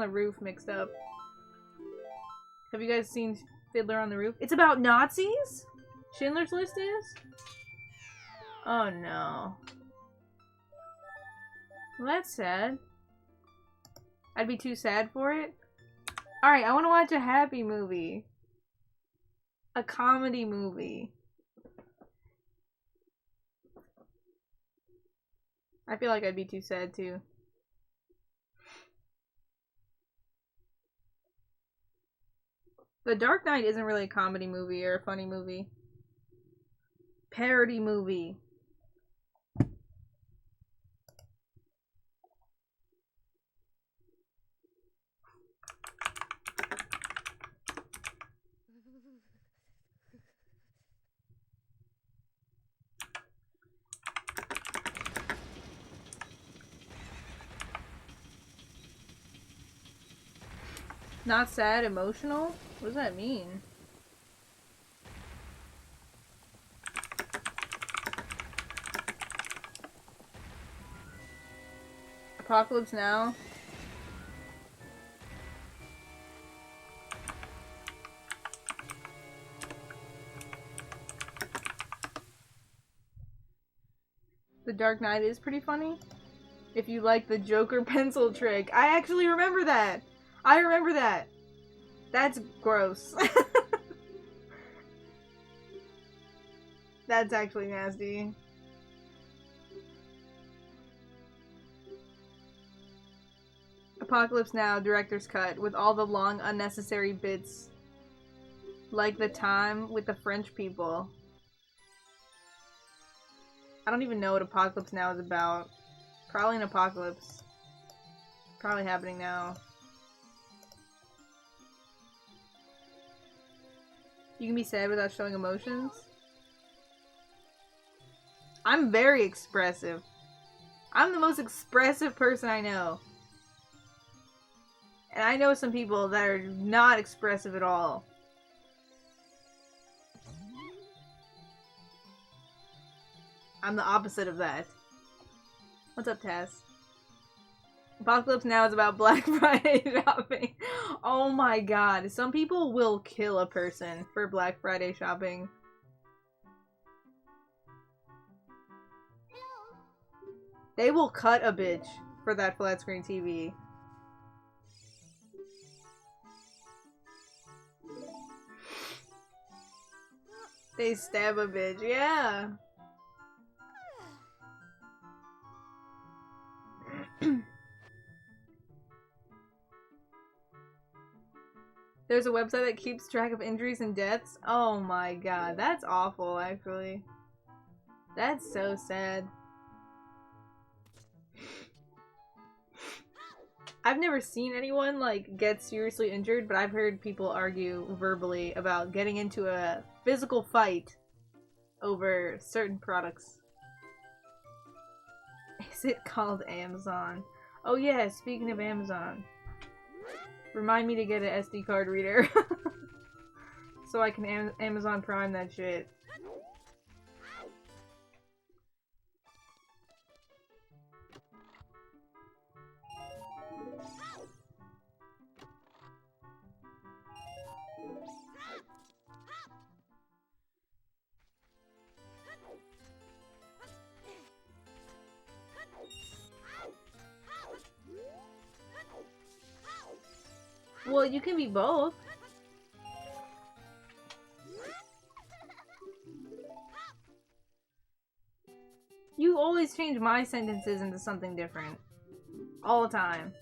the Roof mixed up. Have you guys seen Fiddler on the Roof? It's about Nazis? Schindler's List is? Oh no. Well, that's sad. I'd be too sad for it. Alright, I want to watch a happy movie. A comedy movie. I feel like I'd be too sad too. The Dark Knight isn't really a comedy movie or a funny movie. Parody movie. Not sad, emotional? What does that mean? Apocalypse Now? The Dark Knight is pretty funny. If you like the Joker pencil trick. I actually remember that! I remember that! That's gross. That's actually nasty. Apocalypse Now, director's cut, with all the long, unnecessary bits. Like the time with the French people. I don't even know what Apocalypse Now is about. Probably an apocalypse. Probably happening now. You can be sad without showing emotions? I'm very expressive. I'm the most expressive person I know. And I know some people that are not expressive at all. I'm the opposite of that. What's up, Taz? Apocalypse Now is about Black Friday shopping. Oh my god. Some people will kill a person for Black Friday shopping. They will cut a bitch for that flat screen TV. They stab a bitch, yeah. There's a website that keeps track of injuries and deaths. Oh my god, that's awful, actually. That's so sad. I've never seen anyone, like, get seriously injured, but I've heard people argue verbally about getting into a physical fight over certain products. Is it called Amazon? Oh yeah, speaking of Amazon. Remind me to get an SD card reader. So I can Amazon Prime that shit. Well, you can be both. You always change my sentences into something different. All the time.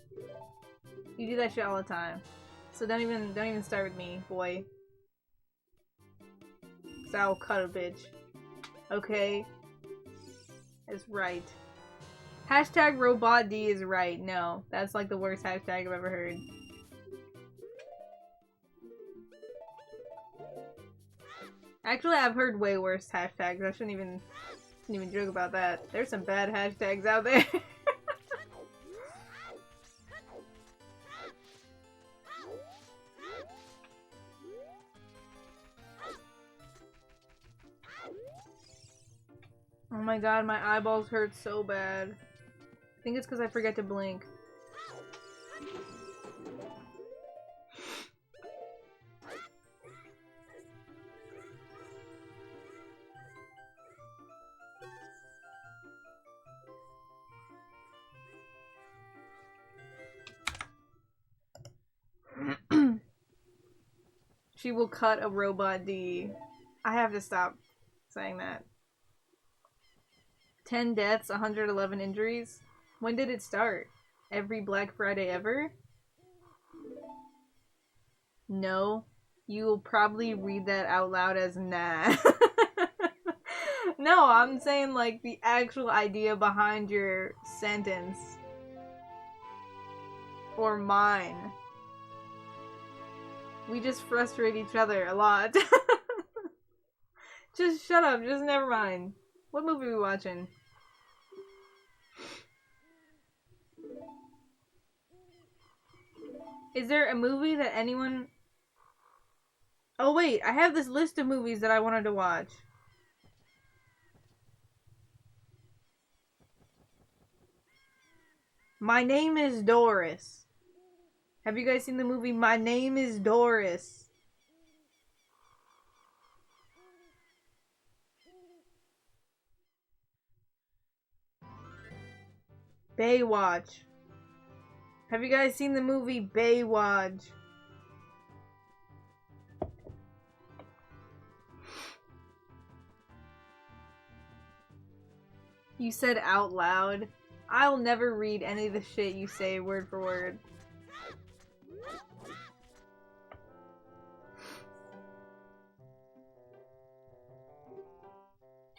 You do that shit all the time. So don't even start with me, boy. 'Cause I'll cut a bitch. Okay? It's right. Hashtag RobotD is right. No, that's like the worst hashtag I've ever heard. Actually, I've heard way worse hashtags. I shouldn't even joke about that. There's some bad hashtags out there. Oh my god, my eyeballs hurt so bad. I think it's because I forget to blink. She will cut a robot D. I have to stop saying that. 10 deaths, 111 injuries. When did it start? Every Black Friday ever? No. You will probably read that out loud as nah. No, I'm saying like the actual idea behind your sentence. Or mine. We just frustrate each other a lot. Just shut up, just never mind. What movie are we watching? Is there a movie that anyone... Oh wait, I have this list of movies that I wanted to watch. My Name is Doris. Have you guys seen the movie My Name is Doris? Baywatch. Have you guys seen the movie Baywatch? You said out loud. I'll never read any of the shit you say word for word.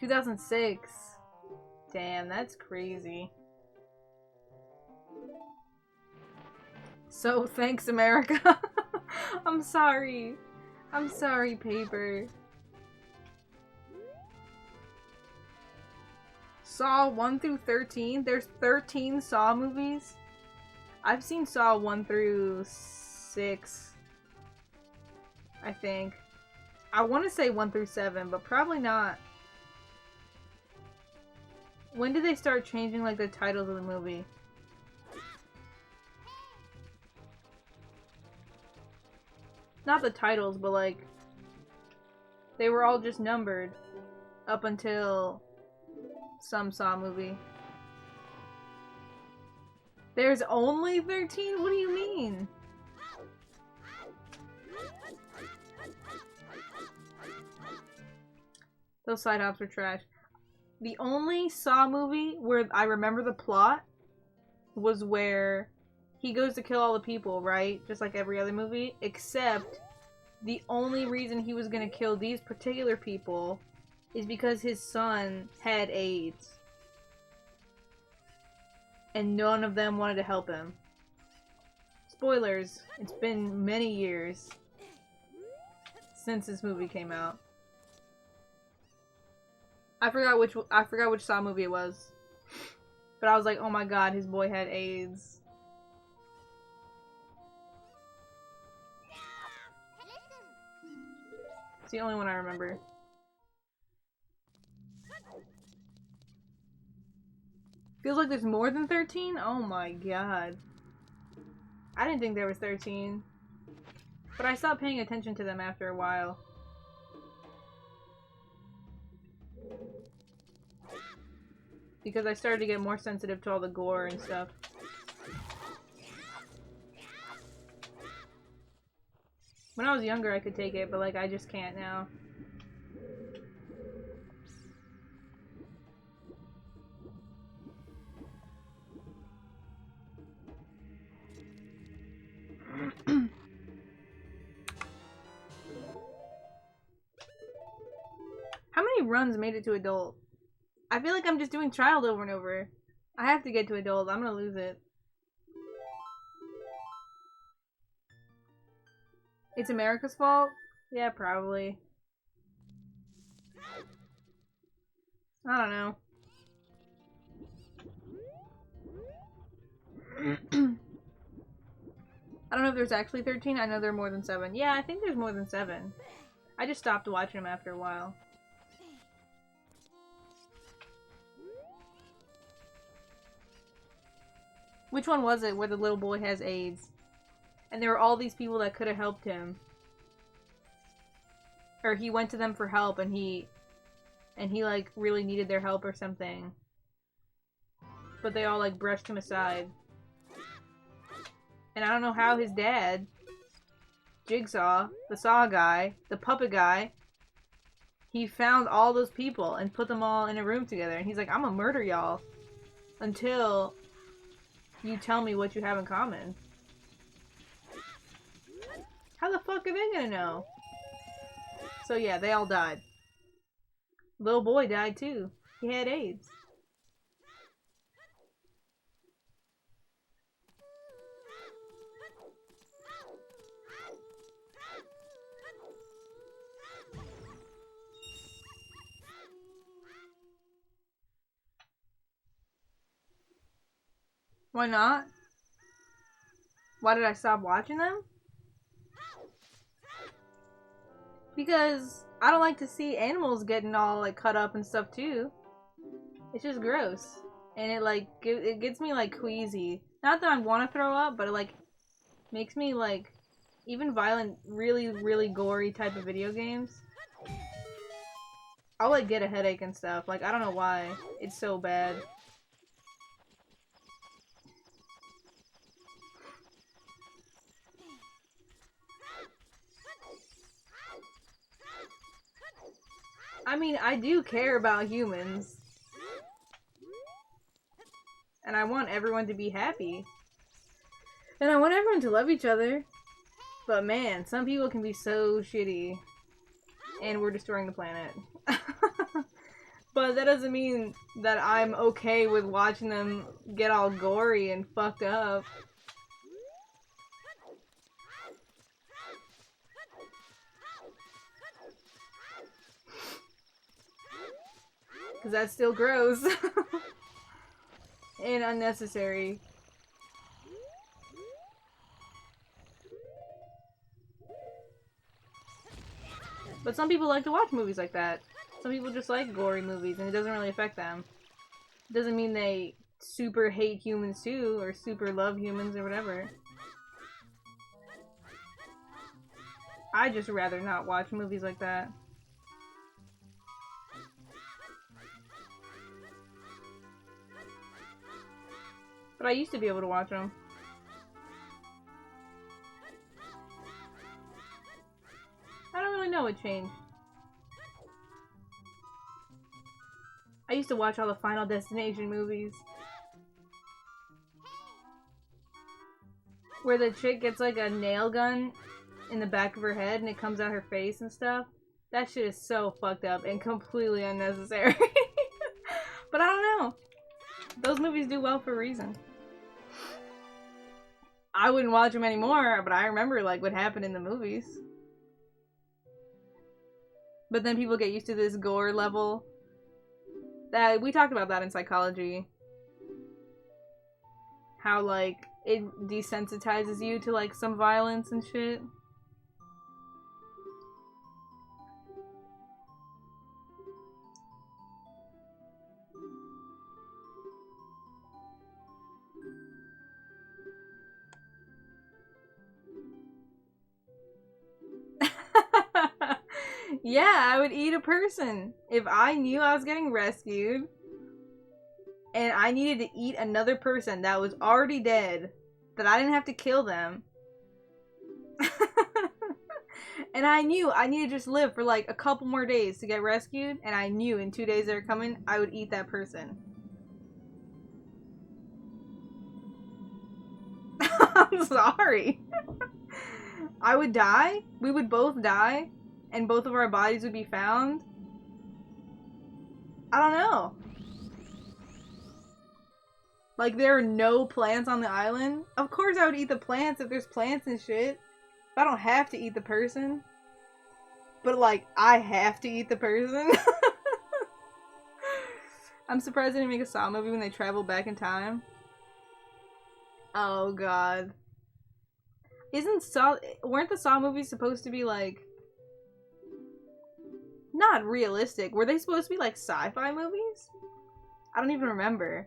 "2006. Damn, that's crazy. So, thanks, America. I'm sorry. I'm sorry, Paper. Saw 1 through 13? There's 13 Saw movies? I've seen Saw 1 through 6. I think. I want to say 1 through 7, but probably not. When did they start changing, like, the titles of the movie? Not the titles, but, like, they were all just numbered up until some Saw movie. There's only 13? What do you mean? Those side hops are trash. The only Saw movie where I remember the plot was where he goes to kill all the people, right? Just like every other movie. Except the only reason he was gonna kill these particular people is because his son had AIDS. And none of them wanted to help him. Spoilers, it's been many years since this movie came out. I forgot which Saw movie it was. But I was like, oh my god, his boy had AIDS. It's the only one I remember. Feels like there's more than 13? Oh my god. I didn't think there was 13. But I stopped paying attention to them after a while. Because I started to get more sensitive to all the gore and stuff. When I was younger I could take it, but like I just can't now. How many runs made it to adult? I feel like I'm just doing child over and over. I have to get to adult. I'm gonna lose it. It's America's fault? Yeah, probably. I don't know. I don't know if there's actually 13. I know there are more than 7. Yeah, I think there's more than 7. I just stopped watching them after a while. Which one was it where the little boy has AIDS? And there were all these people that could have helped him. Or he went to them for help and he like really needed their help or something. But they all like brushed him aside. And I don't know how his dad Jigsaw, the Saw guy, the puppet guy. He found all those people and put them all in a room together. And he's like, I'm gonna murder y'all until you tell me what you have in common. How the fuck are they gonna know? So yeah, they all died. Little boy died too. He had AIDS. Why not? Why did I stop watching them? Because I don't like to see animals getting all like cut up and stuff too. It's just gross. And it like, it gets me like queasy. Not that I want to throw up, but it like makes me like, even violent, really, really gory type of video games. I'll like get a headache and stuff. Like, I don't know why. It's so bad. I mean, I do care about humans. And I want everyone to be happy. And I want everyone to love each other. But man, some people can be so shitty. And we're destroying the planet. But that doesn't mean that I'm okay with watching them get all gory and fucked up. Because that's still gross. And unnecessary. But some people like to watch movies like that. Some people just like gory movies and it doesn't really affect them. It doesn't mean they super hate humans too, or super love humans or whatever. I'd just rather not watch movies like that. But I used to be able to watch them. I don't really know what changed. I used to watch all the Final Destination movies. Where the chick gets like a nail gun in the back of her head and it comes out her face and stuff. That shit is so fucked up and completely unnecessary. But I don't know. Those movies do well for a reason. I wouldn't watch them anymore, but I remember like what happened in the movies. But then people get used to this gore level. That we talked about that in psychology. How like it desensitizes you to like some violence and shit. Yeah, I would eat a person. If I knew I was getting rescued and I needed to eat another person that was already dead, that I didn't have to kill them. And I knew I needed to just live for like a couple more days to get rescued, and I knew in 2 days they were coming, I would eat that person. I'm sorry. I would die. We would both die. And both of our bodies would be found. I don't know. Like, there are no plants on the island. Of course I would eat the plants if there's plants and shit. I don't have to eat the person. But, like, I have to eat the person. I'm surprised they didn't make a Saw movie when they travel back in time. Oh, God. Weren't the Saw movies supposed to be, like, not realistic? Were they supposed to be like sci-fi movies? I don't even remember.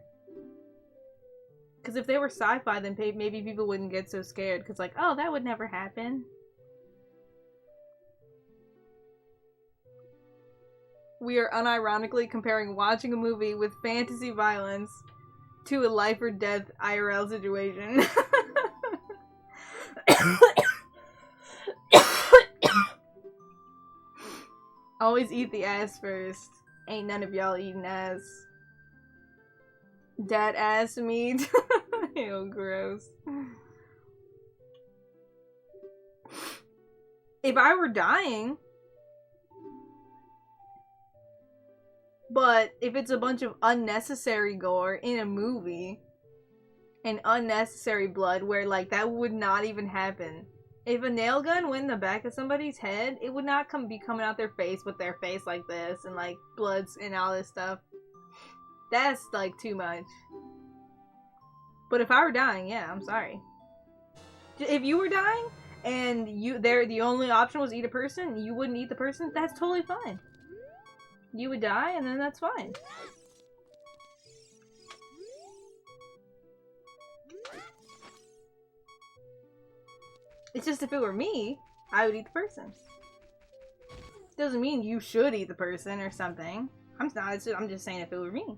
Because if they were sci-fi, then maybe people wouldn't get so scared. Because like, oh, that would never happen. We are unironically comparing watching a movie with fantasy violence to a life or death IRL situation. Always eat the ass first. Ain't none of y'all eating ass. That ass meat. Ew, gross. If I were dying, but if it's a bunch of unnecessary gore in a movie and unnecessary blood where like that would not even happen. If a nail gun went in the back of somebody's head, it would not be coming out their face with their face like this and like bloods and all this stuff. That's like too much. But if I were dying, yeah, I'm sorry. If you were dying and the only option was eat a person, you wouldn't eat the person, that's totally fine. You would die and then that's fine. It's just if it were me, I would eat the person. Doesn't mean you should eat the person or something. I'm just saying if it were me.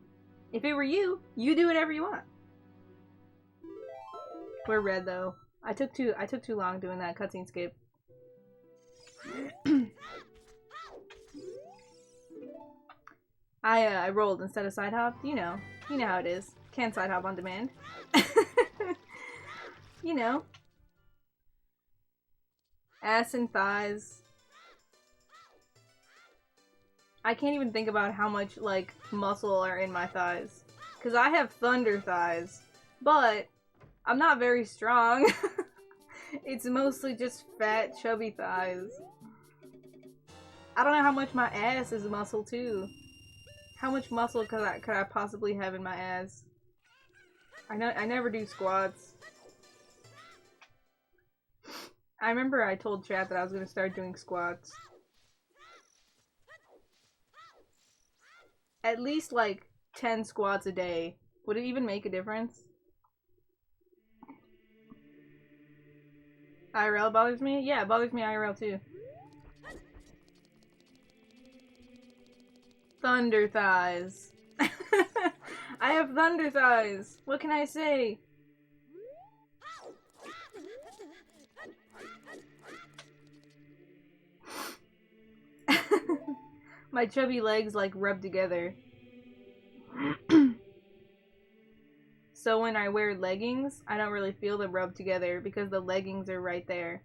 If it were you, you do whatever you want. We're red though. I took too long doing that cutscene skip. I rolled instead of side hopped. You know how it is. Can't side hop on demand. You know. Ass and thighs. I can't even think about how much, like, muscle are in my thighs. Because I have thunder thighs. But I'm not very strong. It's mostly just fat, chubby thighs. I don't know how much my ass is muscle, too. How much muscle could I possibly have in my ass? I never do squats. I remember I told chat that I was gonna start doing squats. At least like 10 squats a day. Would it even make a difference? IRL bothers me? Yeah, it bothers me IRL too. Thunder thighs. I have thunder thighs. What can I say? My chubby legs like rub together. So when I wear leggings, I don't really feel the rub together because the leggings are right there.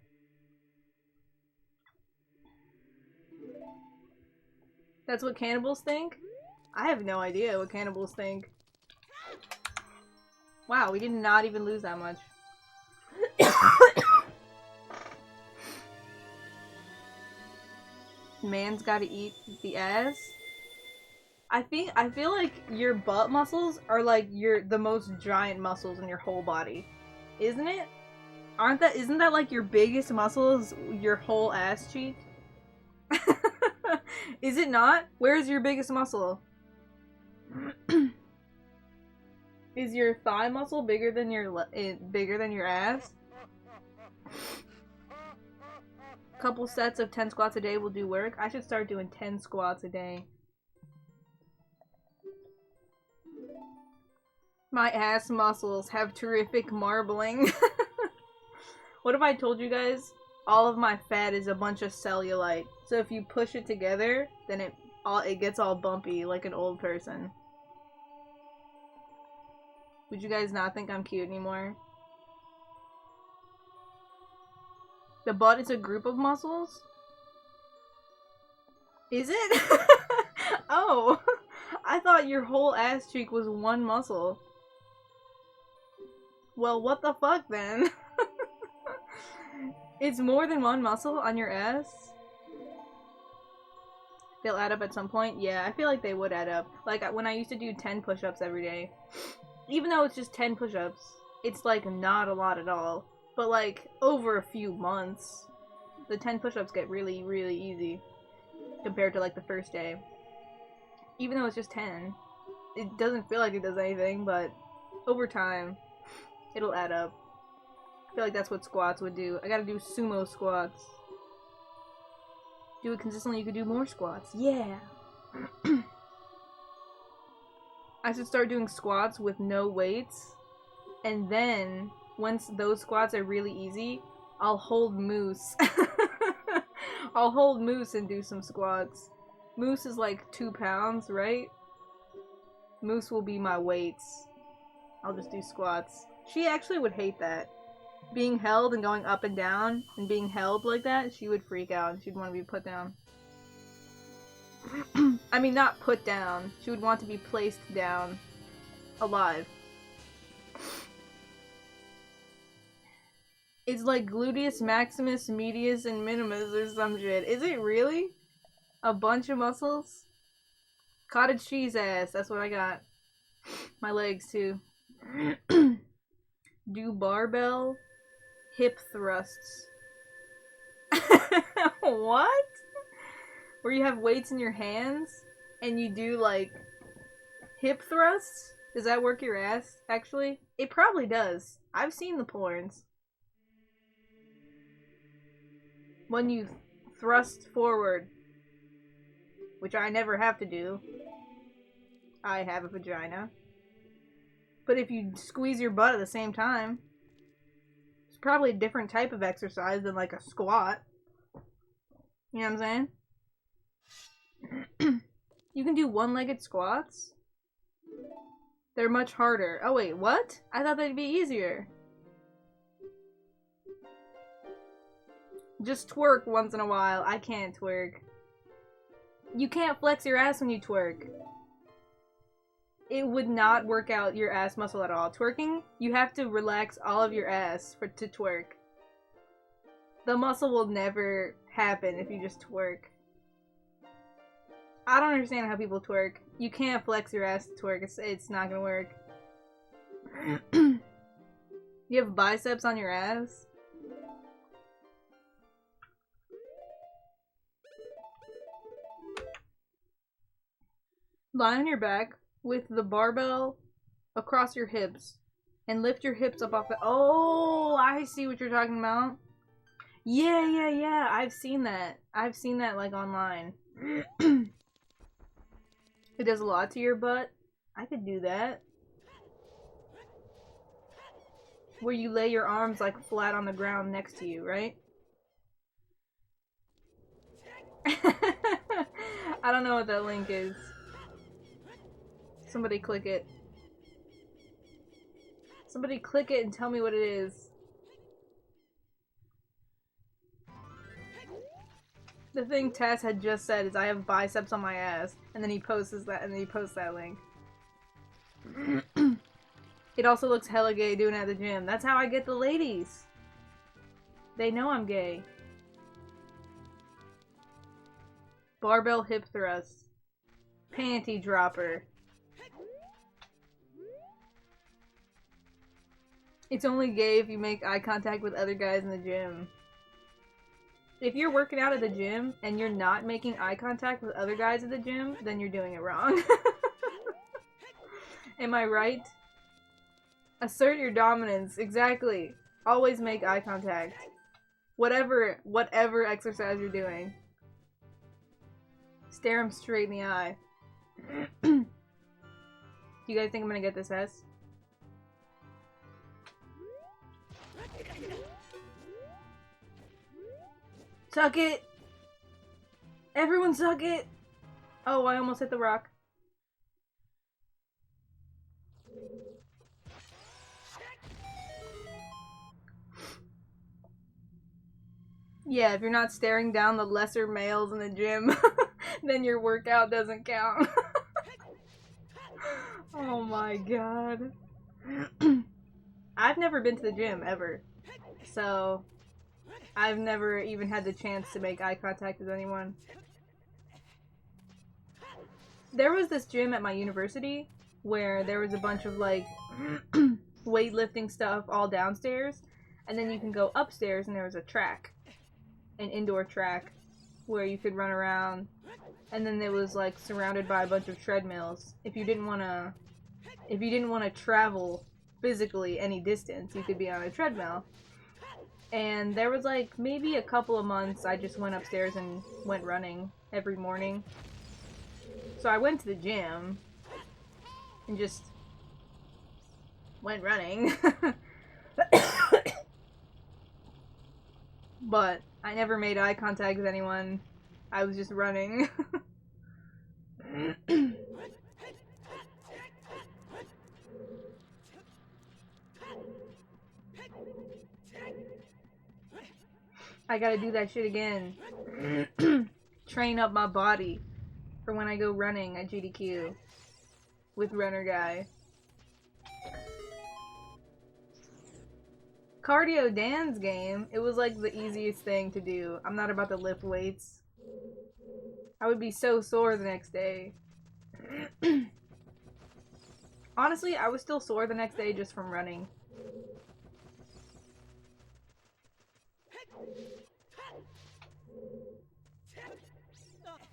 That's what cannibals think? I have no idea what cannibals think. Wow, we did not even lose that much. Man's gotta eat the ass. I feel like your butt muscles are like the most giant muscles in your whole body. Isn't it? Isn't that like your biggest muscle is your whole ass cheek? Is it not? Where is your biggest muscle? Is your thigh muscle bigger than your ass? Couple sets of 10 squats a day will do work. I should start doing 10 squats a day. My ass muscles have terrific marbling. What if I told you guys all of my fat is a bunch of cellulite? So if you push it together, then it gets all bumpy like an old person. Would you guys not think I'm cute anymore? The butt is a group of muscles? Is it? Oh, I thought your whole ass cheek was one muscle. Well, what the fuck then? It's more than one muscle on your ass? They'll add up at some point? Yeah, I feel like they would add up. Like, when I used to do 10 push-ups every day. Even though it's just 10 push-ups, it's, like, not a lot at all. But, like, over a few months, the 10 push-ups get really, really easy. Compared to, like, the first day. Even though it's just 10. It doesn't feel like it does anything, but over time, it'll add up. I feel like that's what squats would do. I gotta do sumo squats. Do it consistently, you could do more squats. Yeah! I should start doing squats with no weights. And then, once those squats are really easy, I'll hold moose. I'll hold moose and do some squats. Moose is like 2 pounds, right? Moose will be my weights. I'll just do squats. She actually would hate that. Being held and going up and down and being held like that, she would freak out and she'd want to be put down. I mean, not put down. She would want to be placed down. Alive. It's like gluteus maximus, medius, and minimus or some shit. Is it really? A bunch of muscles? Cottage cheese ass. That's what I got. My legs, too. Do barbell hip thrusts. What? Where you have weights in your hands and you do, like, hip thrusts? Does that work your ass, actually? It probably does. I've seen the porns. When you thrust forward, which I never have to do. I have a vagina. But if you squeeze your butt at the same time, it's probably a different type of exercise than like a squat. You know what I'm saying? You can do one-legged squats? They're much harder. Oh wait, what? I thought they'd be easier. Just twerk once in a while. I can't twerk. You can't flex your ass when you twerk. It would not work out your ass muscle at all. Twerking, you have to relax all of your ass to twerk. The muscle will never happen if you just twerk. I don't understand how people twerk. You can't flex your ass to twerk. It's not gonna work. You have biceps on your ass? Lie on your back with the barbell across your hips and lift your hips up off the— Oh, I see what you're talking about. Yeah. I've seen that. I've seen that, like, online. It does a lot to your butt. I could do that. Where you lay your arms, like, flat on the ground next to you, right? I don't know what that link is. Somebody click it. Somebody click it and tell me what it is. The thing Tess had just said is I have biceps on my ass, and then he posts that, and then he posts that link. It also looks hella gay doing it at the gym. That's how I get the ladies. They know I'm gay. Barbell hip thrust. Panty dropper. It's only gay if you make eye contact with other guys in the gym. If you're working out at the gym and you're not making eye contact with other guys at the gym, then you're doing it wrong. Am I right? Assert your dominance. Exactly. Always make eye contact. Whatever exercise you're doing. Stare him straight in the eye. Do you guys think I'm gonna get this S? Suck it! Everyone suck it! Oh, I almost hit the rock. Yeah, if you're not staring down the lesser males in the gym, then your workout doesn't count. Oh my god. I've never been to the gym, ever. So, I've never even had the chance to make eye contact with anyone. There was this gym at my university where there was a bunch of, like, weightlifting stuff all downstairs, and then you can go upstairs and there was a track. An indoor track where you could run around, and then it was, like, surrounded by a bunch of treadmills. If you didn't want to travel physically any distance, you could be on a treadmill. And there was, like, maybe a couple of months I just went upstairs and went running every morning. So I went to the gym and just went running. But I never made eye contact with anyone. I was just running. I gotta do that shit again. Train up my body for when I go running at GDQ with Runner Guy. Cardio Dan's game, it was like the easiest thing to do. I'm not about to lift weights. I would be so sore the next day. Honestly, I was still sore the next day just from running.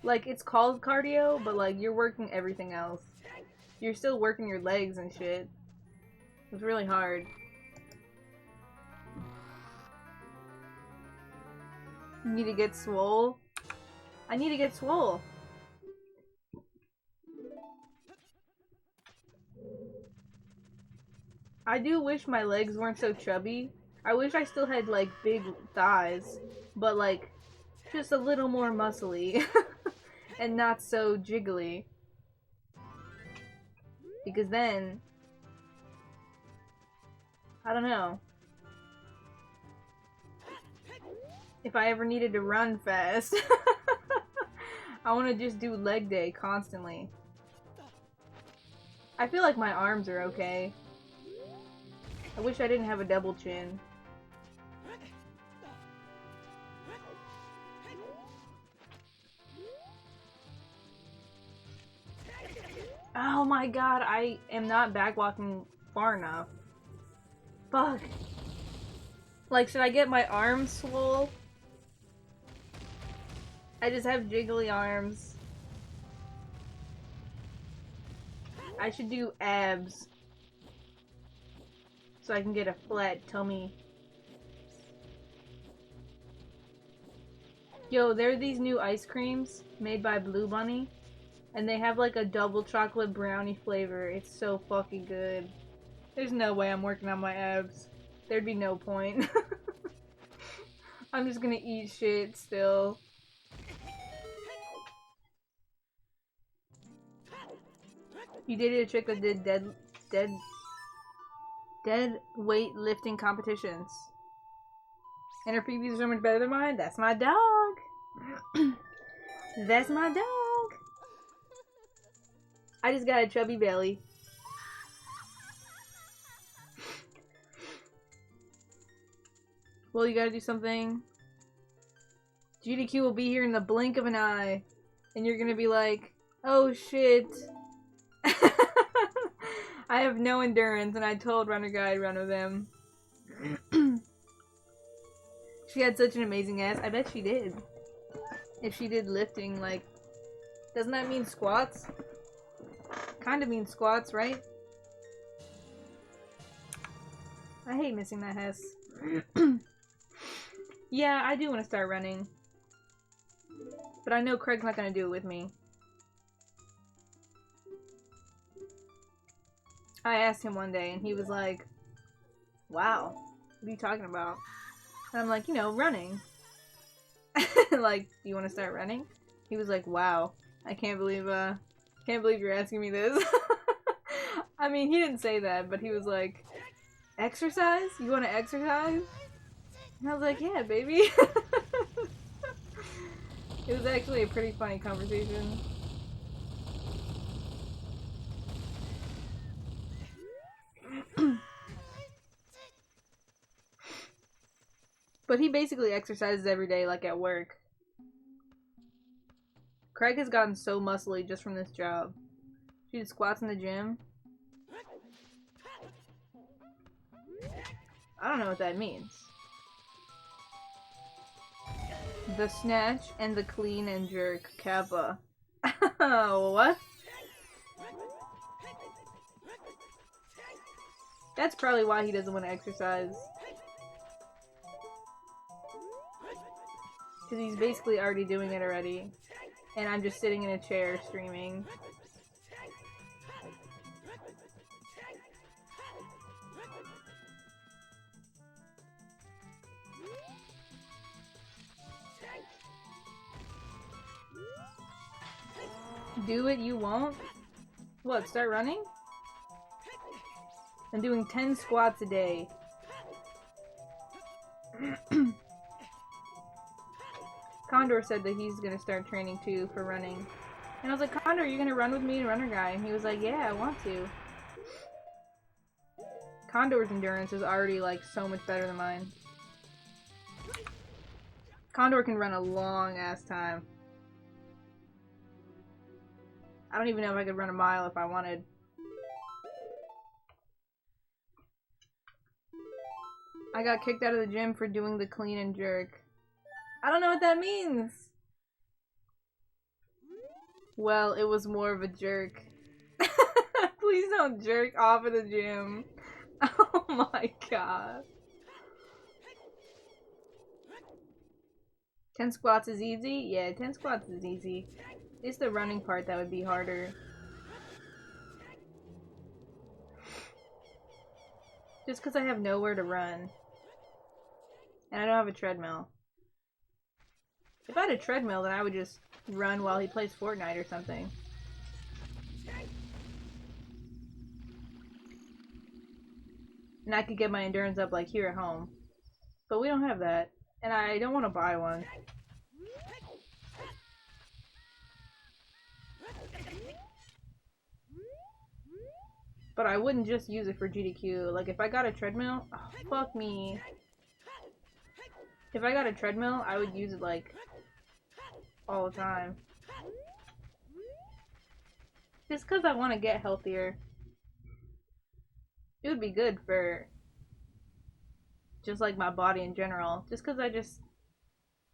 Like, it's called cardio, but like, you're working everything else. You're still working your legs and shit. It's really hard. You need to get swole? I need to get swole. I do wish my legs weren't so chubby. I wish I still had, like, big thighs, but, like, just a little more muscly. And not so jiggly. Because then... I don't know. If I ever needed to run fast, I want to just do leg day constantly. I feel like my arms are okay. I wish I didn't have a double chin. Oh my god, I am not backwalking far enough. Fuck. Like, should I get my arms swole? I just have jiggly arms. I should do abs. So I can get a flat tummy. Yo, there are these new ice creams made by Blue Bunny. And they have like a double chocolate brownie flavor. It's so fucking good. There's no way I'm working on my abs. There'd be no point. I'm just gonna eat shit still. You dated a chick that did dead weight lifting competitions. And her previews are so much better than mine. That's my dog. That's my dog. I just got a chubby belly. Well, you gotta do something. GDQ will be here in the blink of an eye. And you're gonna be like, oh shit. I have no endurance, and I told Runner Guy I'd run with him. She had such an amazing ass. I bet she did. If she did lifting, like... Doesn't that mean squats? Kinda means squats, right? I hate missing that Hess. Yeah, I do want to start running. But I know Craig's not gonna do it with me. I asked him one day, and he was like, wow, what are you talking about? And I'm like, you know, running. Like, do you want to start running? He was like, wow, I can't believe you're asking me this. I mean, he didn't say that, but he was like, exercise? You want to exercise? And I was like, yeah, baby. It was actually a pretty funny conversation. But he basically exercises every day, like at work. Craig has gotten so muscly just from this job. She did squats in the gym. I don't know what that means. The snatch and the clean and jerk. Kappa. What? That's probably why he doesn't want to exercise. Because he's basically already doing it already. And I'm just sitting in a chair streaming. Do it, you won't? What, start running? I'm doing 10 squats a day. Condor said that he's gonna start training too for running. And I was like, Condor, you gonna run with me, runner guy? And he was like, yeah, I want to. Condor's endurance is already like so much better than mine. Condor can run a long ass time. I don't even know if I could run a mile if I wanted. I got kicked out of the gym for doing the clean and jerk. I don't know what that means. Well, it was more of a jerk. Please don't jerk off at the gym. Oh my god. 10 squats is easy? Yeah, 10 squats is easy. It's the running part that would be harder. Just because I have nowhere to run. And I don't have a treadmill. If I had a treadmill, then I would just run while he plays Fortnite or something. And I could get my endurance up like here at home. But we don't have that. And I don't want to buy one. But I wouldn't just use it for GDQ. Like if I got a treadmill, oh, fuck me. If I got a treadmill, I would use it like all the time. Just because I want to get healthier. It would be good for just like my body in general. Just because I just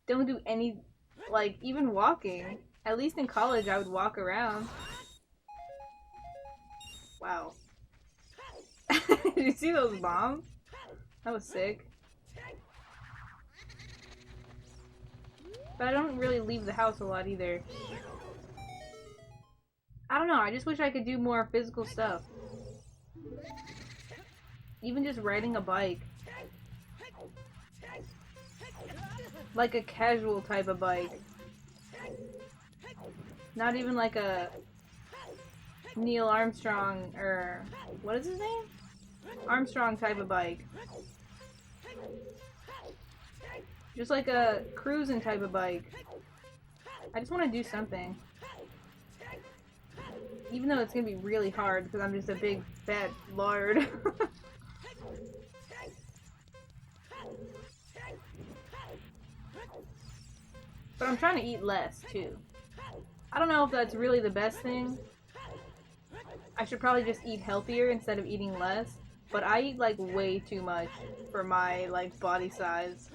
don't do any, like even walking. At least in college I would walk around. Wow. Did you see those bombs? That was sick. But I don't really leave the house a lot either. I don't know, I just wish I could do more physical stuff. Even just riding a bike. Like a casual type of bike. Not even like a Neil Armstrong, or what is his name? Armstrong type of bike. Just like a cruising type of bike. I just want to do something. Even though it's gonna be really hard because I'm just a big fat lard. But I'm trying to eat less too. I don't know if that's really the best thing. I should probably just eat healthier instead of eating less. But I eat like way too much for my like body size.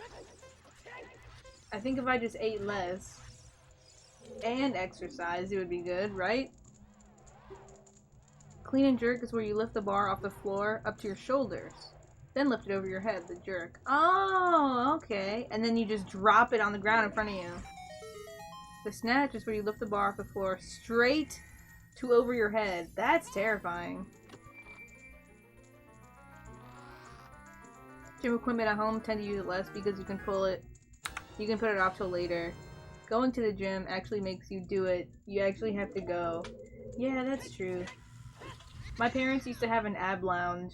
I think if I just ate less and exercise, it would be good, right? Clean and jerk is where you lift the bar off the floor up to your shoulders. Then lift it over your head, the jerk. Oh, okay. And then you just drop it on the ground in front of you. The snatch is where you lift the bar off the floor straight to over your head. That's terrifying. Gym equipment at home, tend to use it less because you can pull it. You can put it off till later. Going to the gym actually makes you do it. You actually have to go. Yeah, that's true. My parents used to have an ab lounge.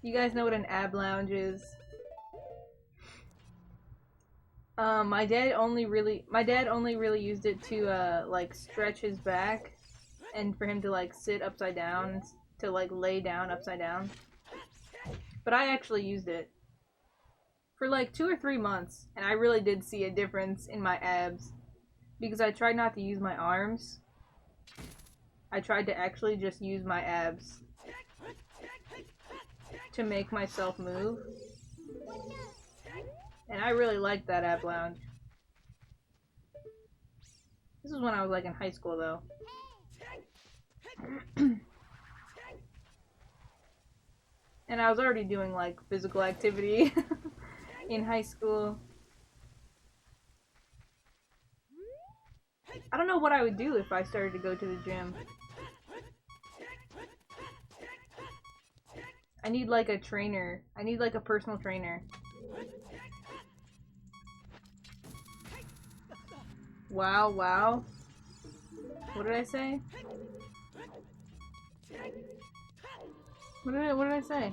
You guys know what an ab lounge is? My dad only really used it to like stretch his back and for him to like sit upside down, to like lay down upside down. But I actually used it for like 2 or 3 months, and I really did see a difference in my abs because I tried not to use my arms. I tried to actually just use my abs to make myself move. And I really liked that ab lounge. This was when I was like in high school though. And I was already doing like physical activity in high school. I don't know what I would do if I started to go to the gym. I need like a trainer. I need like a personal trainer. Wow, wow. What did I say? What did I say?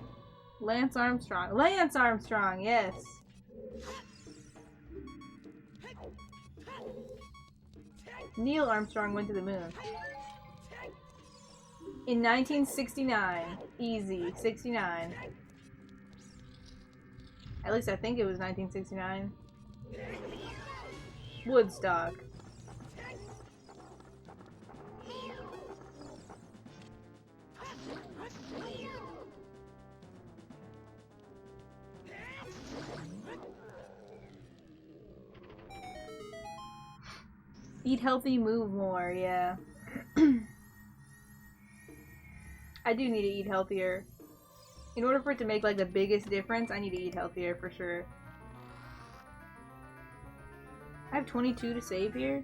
Lance Armstrong. Lance Armstrong, yes. Neil Armstrong went to the moon. In 1969. Easy. 69. At least I think it was 1969. Woodstock. Eat healthy, move more, yeah. I do need to eat healthier. In order for it to make like the biggest difference, I need to eat healthier for sure. I have 22 to save here.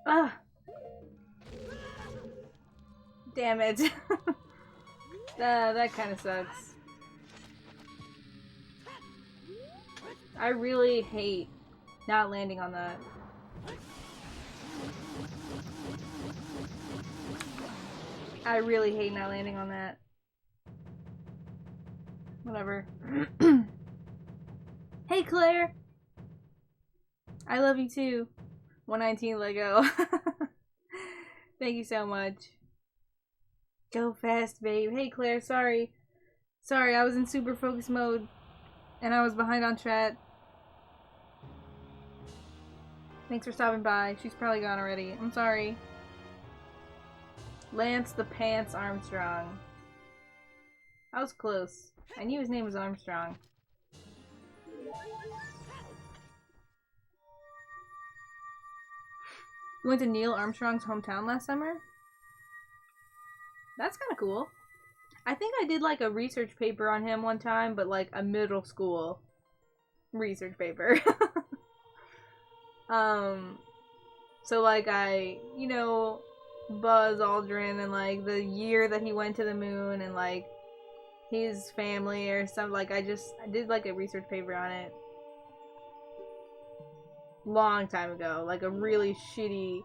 Ah! Damn it. That kind of sucks. I really hate not landing on that. I really hate not landing on that. Whatever. Hey Claire! I love you too. 119 Lego. Thank you so much. Go fast, babe. Hey Claire, sorry. Sorry, I was in super focus mode. And I was behind on chat. Thanks for stopping by. She's probably gone already. I'm sorry. Lance the Pants Armstrong. I was close. I knew his name was Armstrong. You went to Neil Armstrong's hometown last summer? That's kind of cool. I think I did like a research paper on him one time, but like a middle school research paper. So like you know, Buzz Aldrin and like the year that he went to the moon and like his family or something. Like I did like a research paper on it. Long time ago. Like a really shitty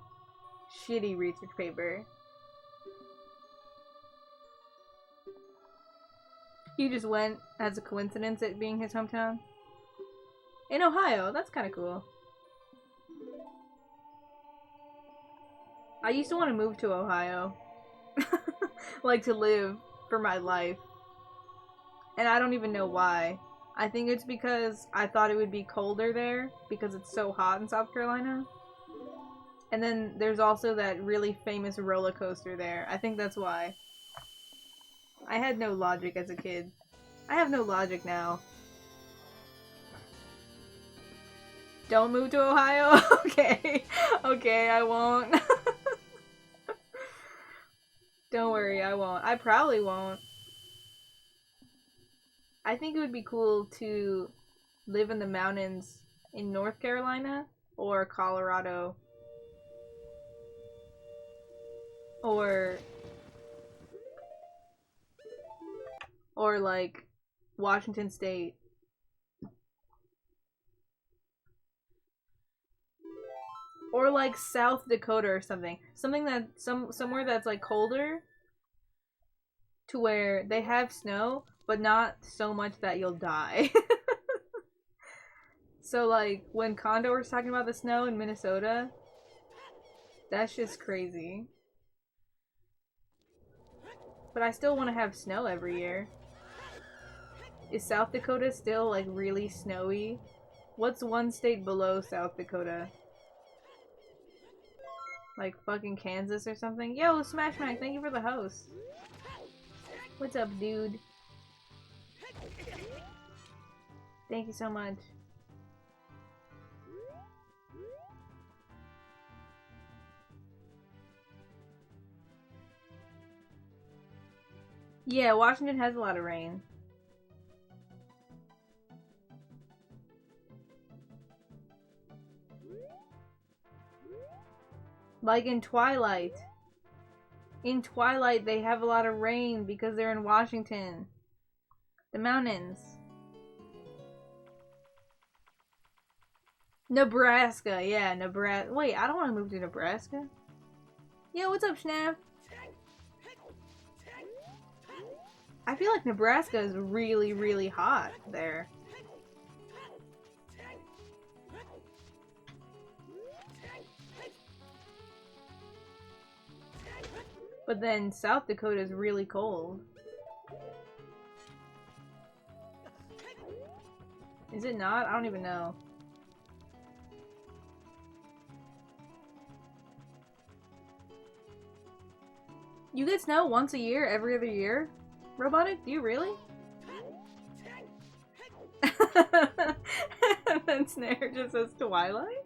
research paper. He just went as a coincidence it being his hometown. In Ohio, that's kind of cool. I used to want to move to Ohio. Like to live for my life. And I don't even know why. I think it's because I thought it would be colder there because it's so hot in South Carolina. And then there's also that really famous roller coaster there. I think that's why. I had no logic as a kid. I have no logic now. Don't move to Ohio? Okay. Okay, I won't. Don't worry, I won't. I probably won't. I think it would be cool to live in the mountains in North Carolina or Colorado. Or like Washington State. Or like South Dakota or something. Something that somewhere that's like colder to where they have snow, but not so much that you'll die. So, like, when Condor was talking about the snow in Minnesota, that's just crazy. But I still want to have snow every year. Is South Dakota still, like, really snowy? What's one state below South Dakota? Like, fucking Kansas or something? Yo, Smash Mac, thank you for the host. What's up, dude? Thank you so much. Yeah, Washington has a lot of rain. Like in Twilight. In Twilight, they have a lot of rain because they're in Washington. The mountains. Nebraska, yeah, Nebraska. Wait, I don't want to move to Nebraska. Yeah, what's up, Schnapp? I feel like Nebraska is really, really hot there. But then South Dakota is really cold. Is it not? I don't even know. You get snow once a year, every other year? Robotic, do you really? And then Snare just says Twilight?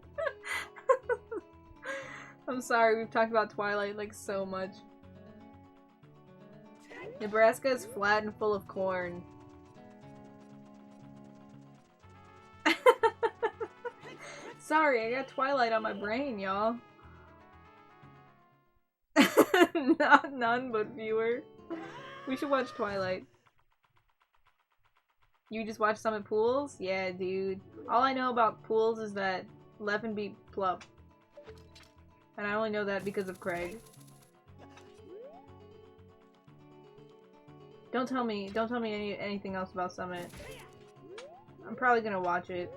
I'm sorry, we've talked about Twilight like so much. Nebraska is flat and full of corn. Sorry, I got Twilight on my brain, y'all. Not none but viewer. We should watch Twilight. You just watch Summit Pools? Yeah, dude. All I know about Pools is that Leffen beat Plup. And I only know that because of Craig. Don't tell me anything else about Summit. I'm probably gonna watch it.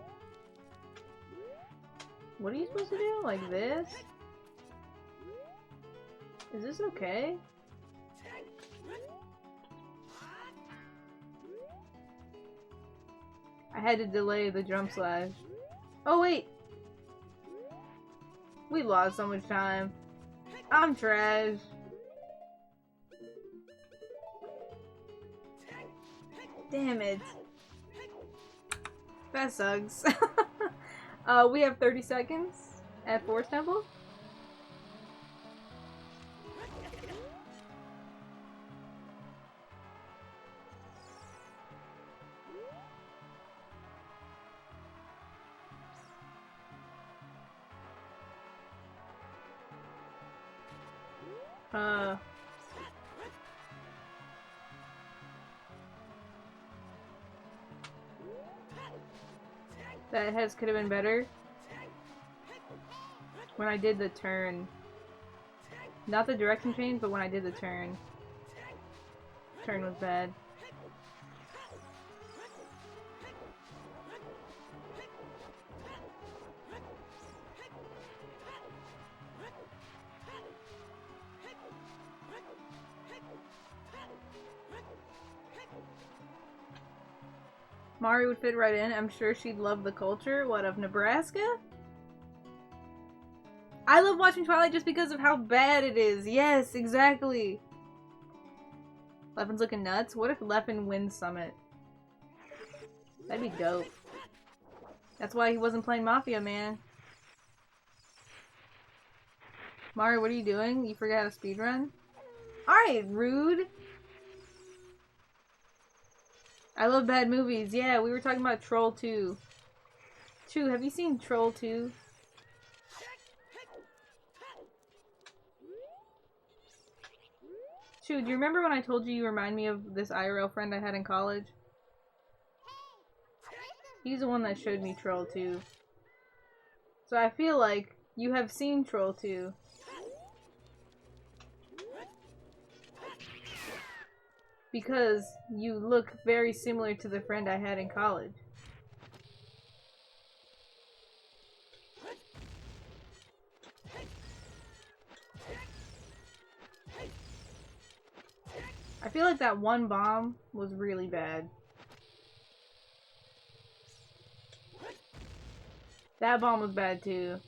What are you supposed to do? Like this? Is this okay? I had to delay the jump slash. Oh wait! We lost so much time. I'm trash. Damn it. That sucks. We have 30 seconds at Force Temple. That heads could have been better when I did the turn. Not the direction change, but when I did the turn. Turn was bad. Mari would fit right in. I'm sure she'd love the culture. What, of Nebraska? I love watching Twilight just because of how bad it is. Yes, exactly. Leffen's looking nuts. What if Leffen wins Summit? That'd be dope. That's why he wasn't playing Mafia, man. Mari, what are you doing? You forgot how to speedrun? Alright, rude. I love bad movies. Yeah, we were talking about Troll 2. True, have you seen Troll 2? True, do you remember when I told you remind me of this IRL friend I had in college? He's the one that showed me Troll 2. So I feel like you have seen Troll 2. Because you look very similar to the friend I had in college. I feel like that one bomb was really bad. That bomb was bad too.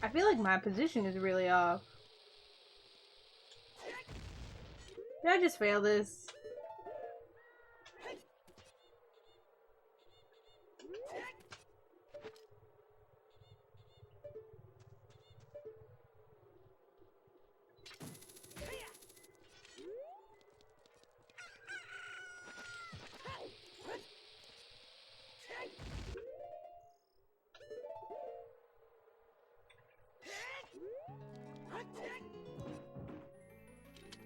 I feel like my position is really off. Did I just fail this?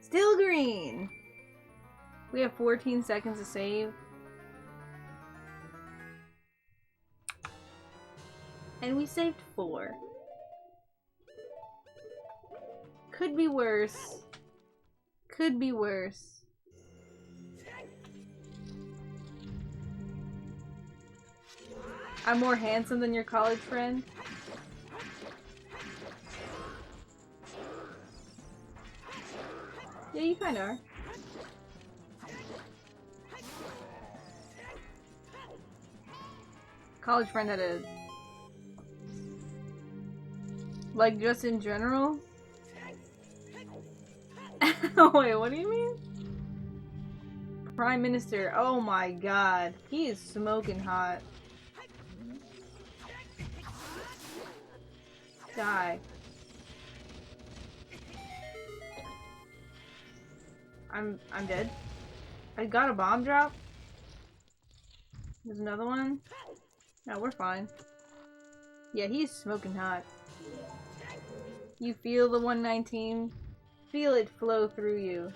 Still green! We have 14 seconds to save. And we saved 4. Could be worse. Could be worse. I'm more handsome than your college friend? Yeah, you kinda are. College friend had a... Like, just in general? Wait, what do you mean? Prime Minister, oh my god. He is smoking hot. Die. I'm dead. I got a bomb drop. There's another one. No, we're fine. Yeah, he's smoking hot. You feel the 119? Feel it flow through you.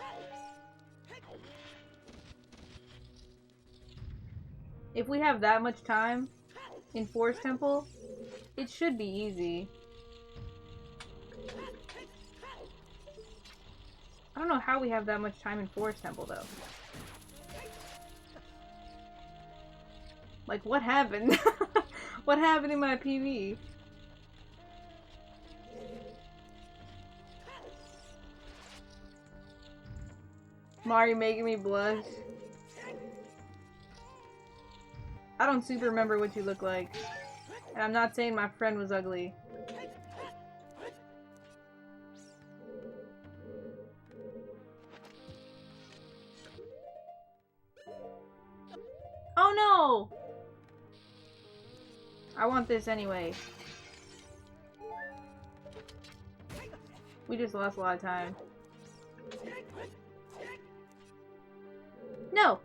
If we have that much time in Forest Temple, it should be easy. I don't know how we have that much time in Forest Temple, though. Like, what happened? What happened in my PV? Mari making me blush. I don't super remember what you look like. And I'm not saying my friend was ugly. Oh no! I want this anyway. We just lost a lot of time. No!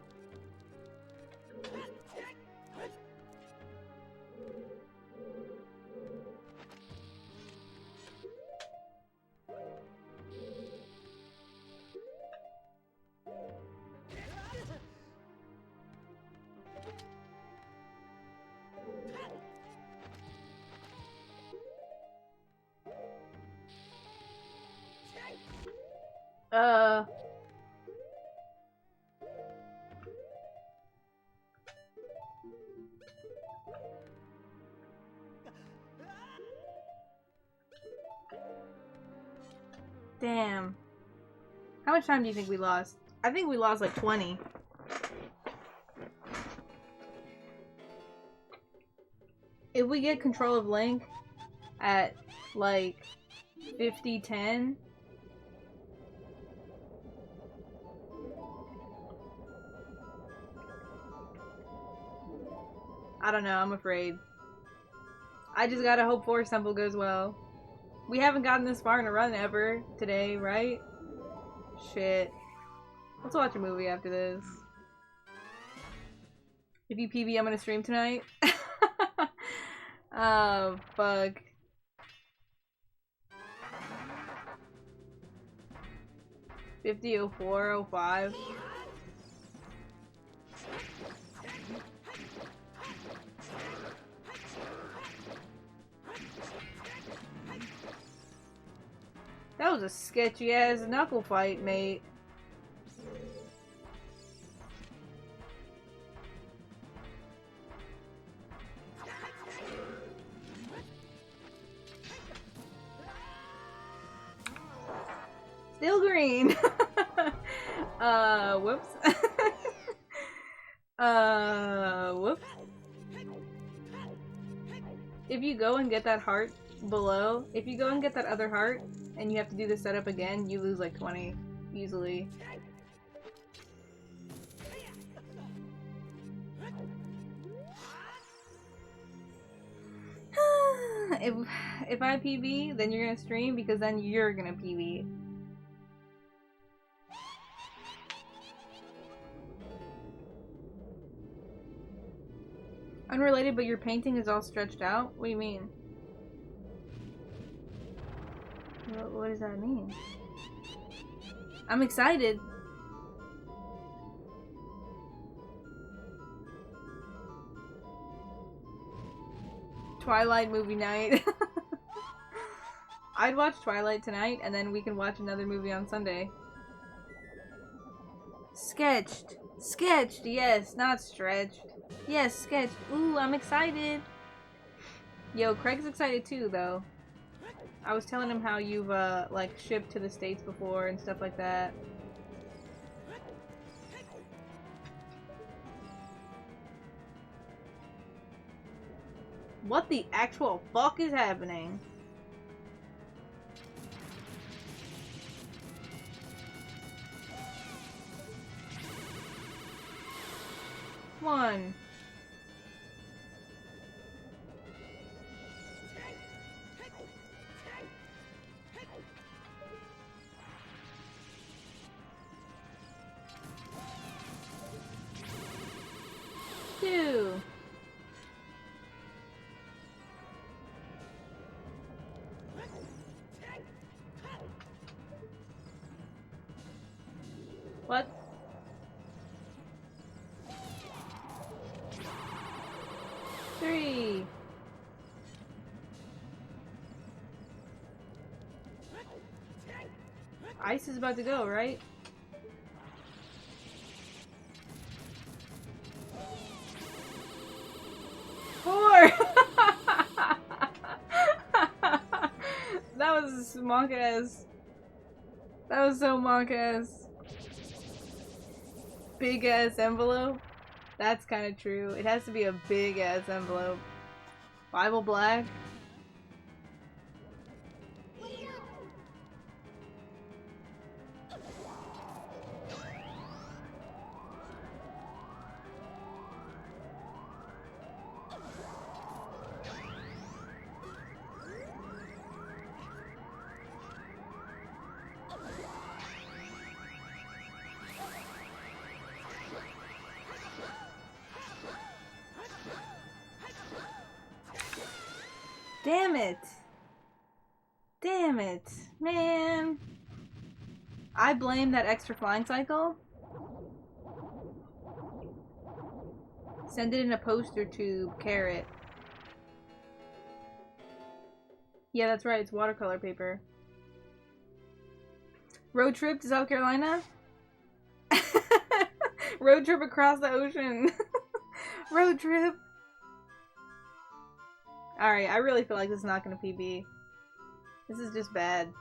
Damn. How much time do you think we lost? I think we lost like 20. If we get control of Link at like 50-10, I don't know, I'm afraid. I just gotta hope Forest Temple goes well. We haven't gotten this far in a run ever today, right? Shit. Let's watch a movie after this. If you PB, I'm gonna stream tonight. Oh, fuck. 50, 04, 05. That was a sketchy ass knuckle fight, mate. Still green. Whoops. Whoops. If you go and get that heart below, if you go and get that other heart, and you have to do the setup again, you lose like 20 easily. if I PB, then you're gonna stream because then you're gonna PB. Unrelated, but your painting is all stretched out? What do you mean? What does that mean? I'm excited. Twilight movie night. I'd watch Twilight tonight, and then we can watch another movie on Sunday. Sketched. Sketched, yes, not stretched. Yes, sketched. Ooh, I'm excited. Yo, Craig's excited too, though. I was telling him how you've, like, shipped to the States before and stuff like that. What the actual fuck is happening? One. Two. What? Three. Ice is about to go, right? Four! That was monk-ass. That was so monk-ass. Big-ass envelope? That's kind of true. It has to be a big-ass envelope. Bible Black? Damn it! Damn it! Man! I blame that extra flying cycle. Send it in a poster tube, carrot. Yeah, that's right, it's watercolor paper. Road trip to South Carolina? Road trip across the ocean. Road trip. Alright, I really feel like this is not gonna PB. This is just bad.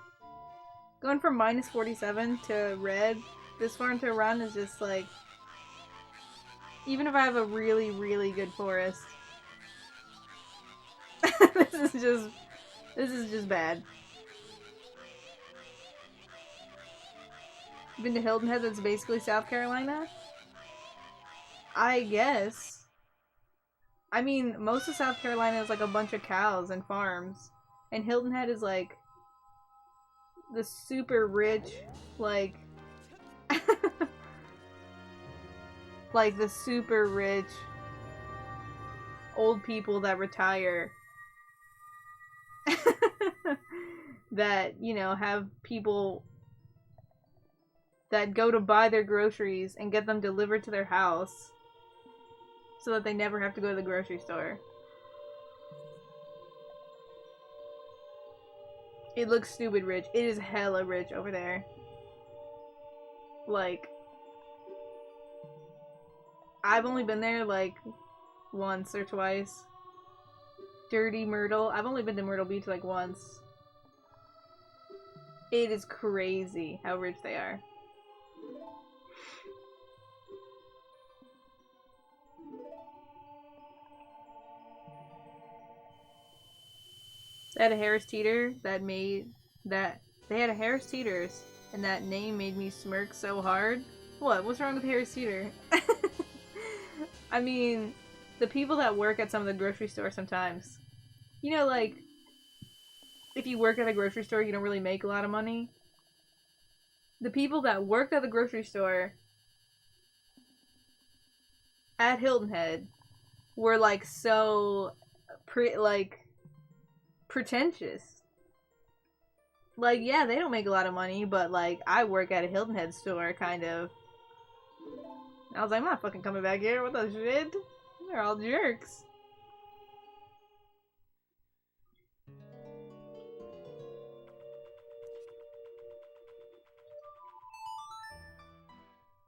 Going from minus 47 to red this far into a run is just like... Even if I have a really, really good forest. This is just bad. Been to Hilton Head, that's basically South Carolina? I guess. I mean, most of South Carolina is like a bunch of cows and farms. And Hilton Head is like the super rich, like like the super rich old people that retire. That, you know, have people that go to buy their groceries and get them delivered to their house so that they never have to go to the grocery store. It looks stupid rich. It is hella rich over there. Like, I've only been there like once or twice. Dirty Myrtle. I've only been to Myrtle Beach like once. It is crazy how rich they are. They had a Harris Teeter that made that they had a Harris Teeter's and that name made me smirk so hard. What? What's wrong with Harris Teeter? I mean, the people that work at some of the grocery stores sometimes, you know, like, if you work at a grocery store, you don't really make a lot of money. The people that worked at the grocery store at Hilton Head were, like, so, pretentious. Like, yeah, they don't make a lot of money, but, like, I work at a Hilton Head store, kind of. I was like, I'm not fucking coming back here. What the shit? They're all jerks.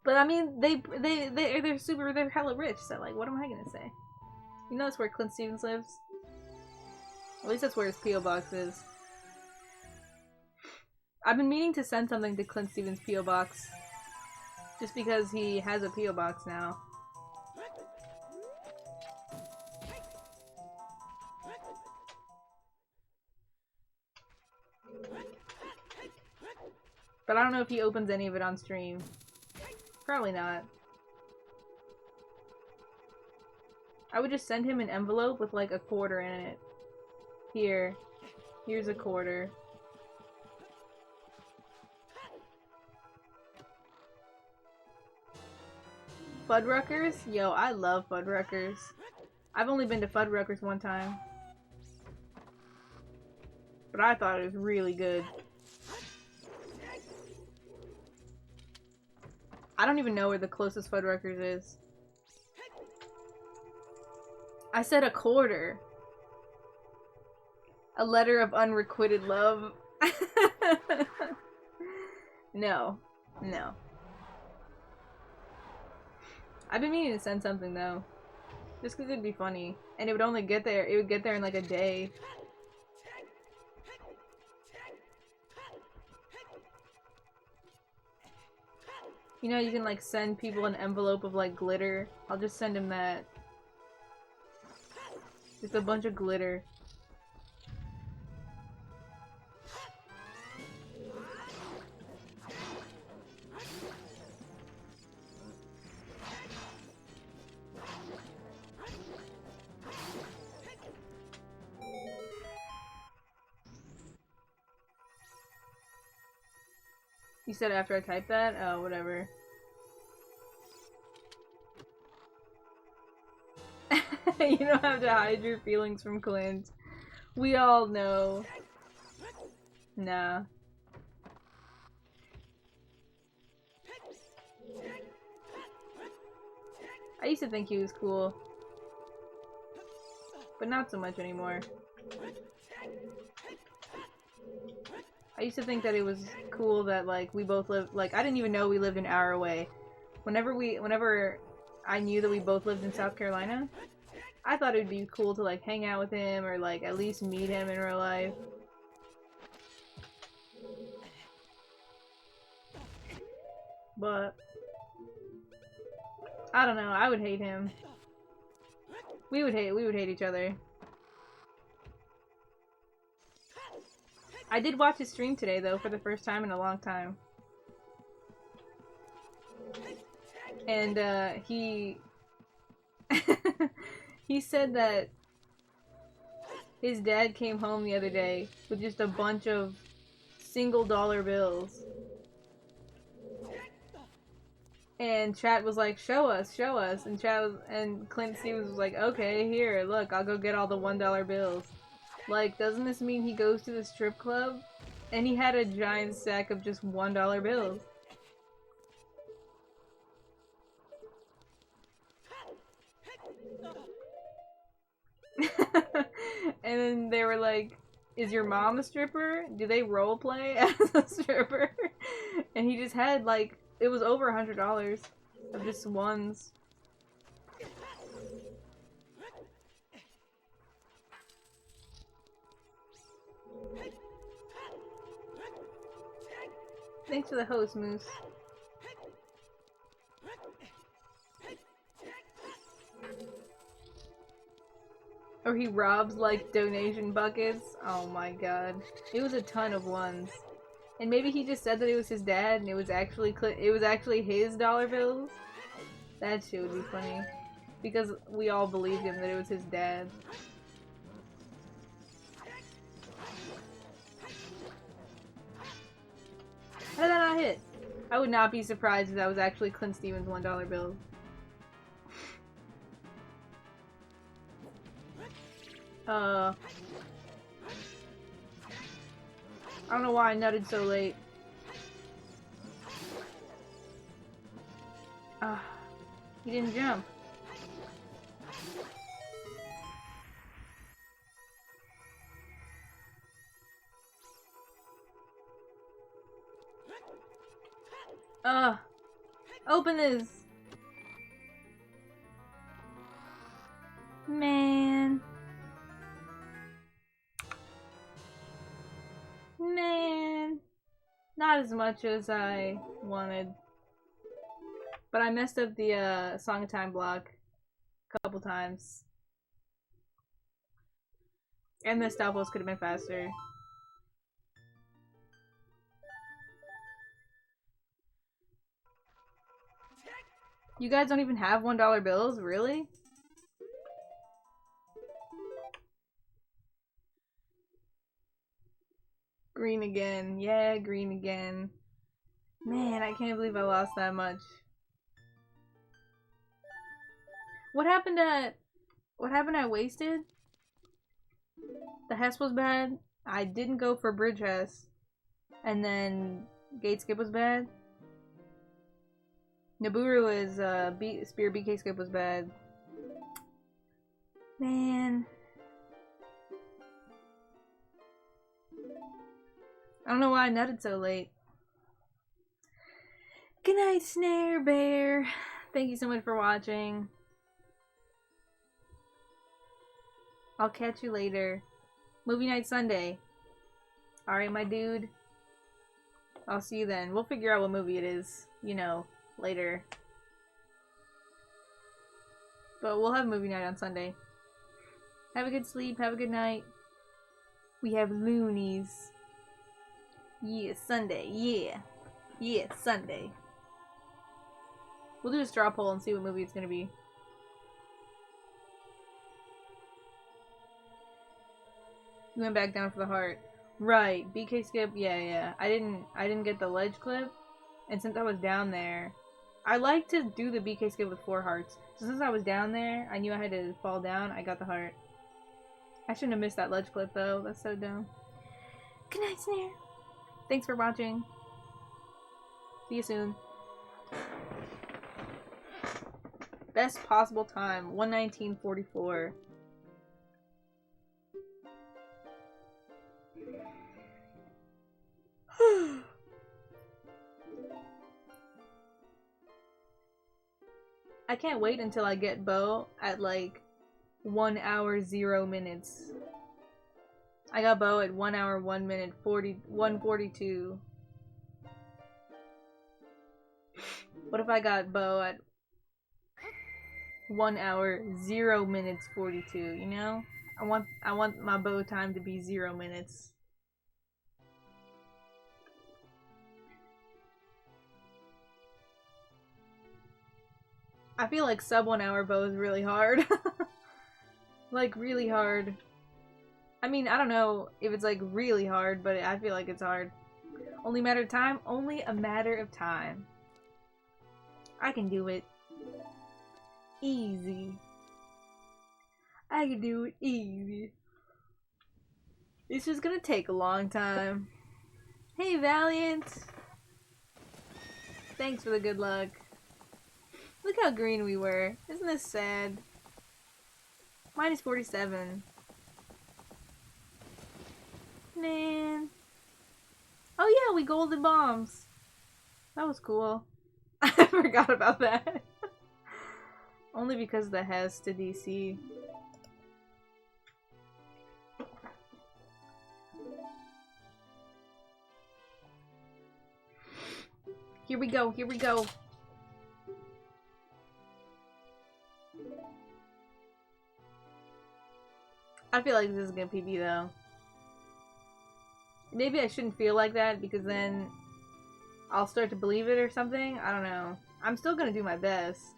But I mean, they're hella rich, so like, what am I gonna say? You know that's where Clint Stevens lives? At least that's where his P.O. box is. I've been meaning to send something to Clint Stevens' P.O. box. Just because he has a P.O. box now. But I don't know if he opens any of it on stream. Probably not. I would just send him an envelope with like a quarter in it. Here's a quarter. Fuddruckers? Yo, I love Fuddruckers. I've only been to Fuddruckers one time. But I thought it was really good. I don't even know where the closest Fuddruckers is. I said a quarter. A letter of unrequited love. No. No. I've been meaning to send something though. Just because it'd be funny. And it would only get there, it would get there in like a day. You know, you can like send people an envelope of like glitter. I'll just send him that. Just a bunch of glitter. You said after I typed that? Oh, whatever. You don't have to hide your feelings from Clint. We all know. Nah. I used to think he was cool. But not so much anymore. I used to think that it was cool that, like, we both lived, like, I didn't even know we lived an hour away. Whenever I knew that we both lived in South Carolina, I thought it would be cool to, like, hang out with him or, like, at least meet him in real life. But I don't know, I would hate him. We would hate each other. I did watch his stream today, though, for the first time in a long time. And, he... he said that his dad came home the other day with just a bunch of single-dollar bills. And chat was like, show us. And and Clint Stevens was like, okay, here, look, I'll go get all the $1 bills. Like, doesn't this mean he goes to the strip club? And he had a giant stack of just $1 bills. And then they were like, is your mom a stripper? Do they role play as a stripper? And he just had like, it was over $100 of just ones. Thanks for the host, Moose. Or he robs like donation buckets. Oh my god. It was a ton of ones. And maybe he just said that it was his dad and it was actually his dollar bills. That shit would be funny. Because we all believed him that it was his dad. How did that not hit? I would not be surprised if that was actually Clint Stevens' $1 bill. I don't know why I nutted so late. He didn't jump. Open this! Man. Man. Not as much as I wanted. But I messed up the Song of Time block a couple times. And the Stalpos could have been faster. You guys don't even have $1 bills? Really? Green again. Yeah, green again. Man, I can't believe I lost that much. What happened at Wasted? The Hess was bad. I didn't go for Bridge Hess. And then Gate Skip was bad. Naburu is Spear BK Skip was bad. Man. I don't know why I nutted so late. Good night, Snare Bear. Thank you so much for watching. I'll catch you later. Movie night Sunday. Alright, my dude. I'll see you then. We'll figure out what movie it is, you know, later. But we'll have movie night on Sunday. Have a good sleep. Have a good night. We have loonies. Yeah, Sunday. Yeah. Yeah, Sunday. We'll do a straw poll and see what movie it's gonna be. You went back down for the heart. Right. BK Skip, yeah. I didn't get the ledge clip. And since I was down there, I like to do the BK Skip with 4 hearts. So since I was down there, I knew I had to fall down. I got the heart. I shouldn't have missed that ledge clip though. That's so dumb. Good night, Snare. Thanks for watching. See you soon. Best possible time, 1:19:44. I can't wait until I get Bo at like 1 hour 0 minutes. I got Bo at 1 hour 1 minute 1:42. What if I got Bo at 1 hour 0 minutes 42? You know, I want my Bo time to be 0 minutes. I feel like sub 1 hour Bo is really hard. Like really hard. I mean, I don't know if it's like really hard, but I feel like it's hard. Only a matter of time? Only a matter of time. I can do it. Easy. I can do it easy. It's just gonna take a long time. Hey, Valiant! Thanks for the good luck. Look how green we were. Isn't this sad? Minus 47. we golden bombs. That was cool. I forgot about that. Only because the has to DC. Here we go, here we go. I feel like this is gonna PB though. Maybe I shouldn't feel like that because then I'll start to believe it or something. I don't know. I'm still gonna do my best.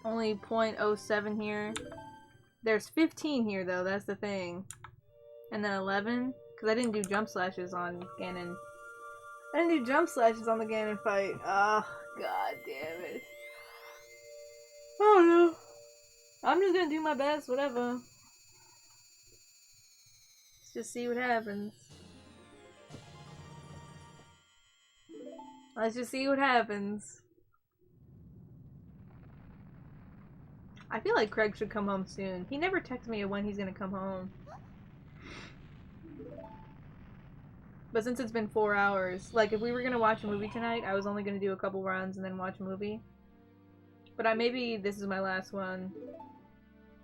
Only 0.07 here. There's 15 here though, that's the thing. And then 11. Because I didn't do jump slashes on Ganon. I didn't do jump slashes on the Ganon fight. Oh, god damn it. Oh no. I'm just gonna do my best, whatever. Let's just see what happens. Let's just see what happens. I feel like Craig should come home soon. He never texts me when he's gonna come home. But since it's been 4 hours, like if we were gonna watch a movie tonight, I was only gonna do a couple runs and then watch a movie. But maybe this is my last one.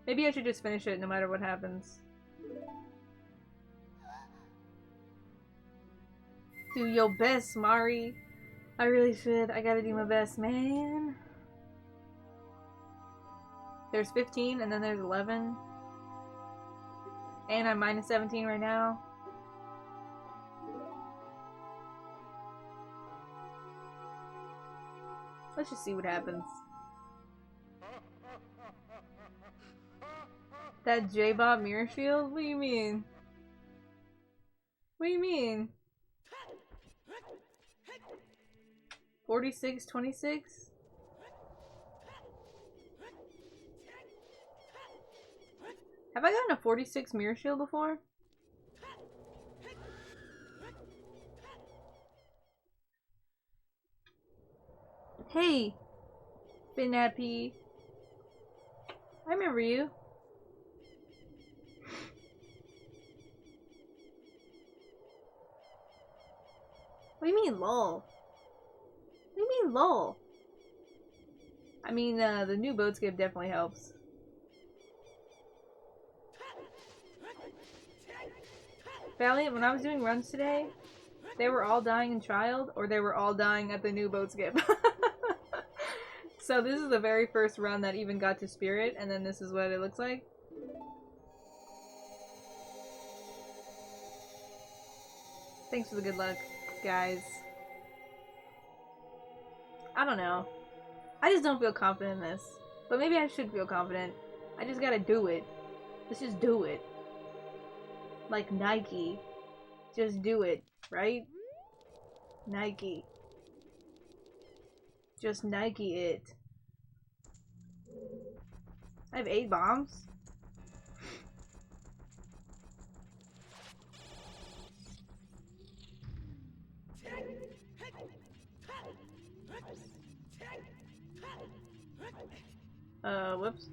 Maybe I should just finish it no matter what happens. Do your best, Mari. I really should. I gotta do my best, man. There's 15 and then there's 11. And I'm minus 17 right now. Let's just see what happens. That J-Bob mirror shield? What do you mean? What do you mean? 46, 26? Have I gotten a 46 mirror shield before? Hey! Finappy. I remember you. What do you mean, lol? What do you mean, lol? I mean, the new boat skip definitely helps. Valiant, when I was doing runs today, they were all dying in Child, or they were all dying at the new boat skip. So this is the very first run that even got to Spirit, and then this is what it looks like. Thanks for the good luck, guys. I don't know. I just don't feel confident in this. But maybe I should feel confident. I just gotta do it. Let's just do it. Like Nike. Just do it, right? Nike. Just Nike it. I have 8 bombs. Whoops.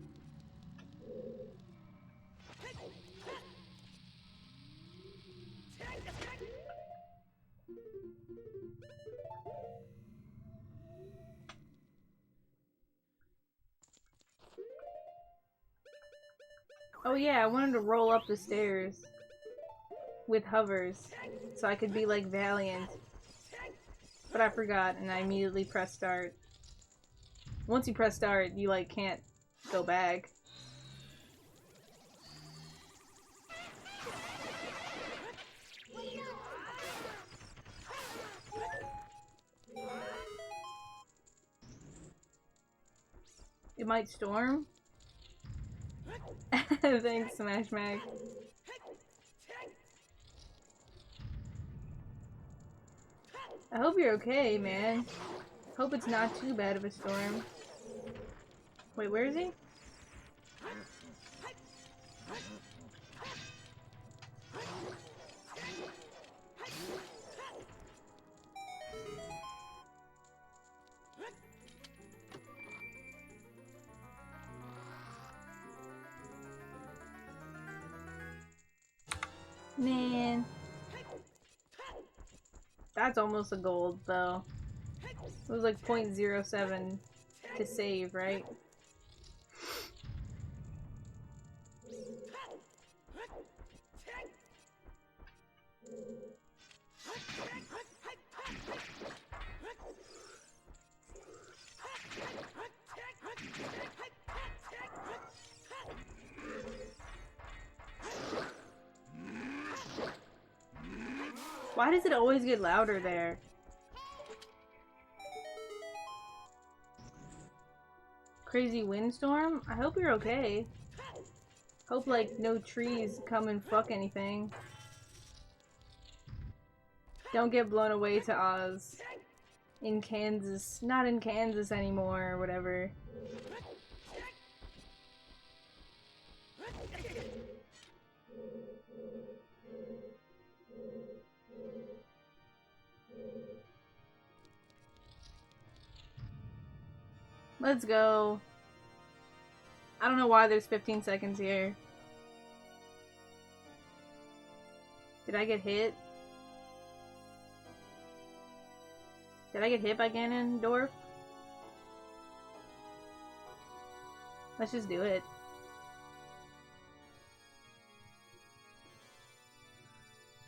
Oh yeah, I wanted to roll up the stairs with hovers so I could be like Valiant. But I forgot and I immediately pressed start. Once you press start, you like can't go back. It might storm. Thanks, Smash Mag. I hope you're okay, man. Hope it's not too bad of a storm. Wait, where is he? Man. That's almost a gold, though. It was like 0.07 to save, right? Why does it always get louder there? Crazy windstorm? I hope you're okay. Hope, like, no trees come and fuck anything. Don't get blown away to Oz. In Kansas. Not in Kansas anymore, or whatever. Let's go. I don't know why there's 15 seconds here. Did I get hit? Did I get hit by Ganondorf? Let's just do it.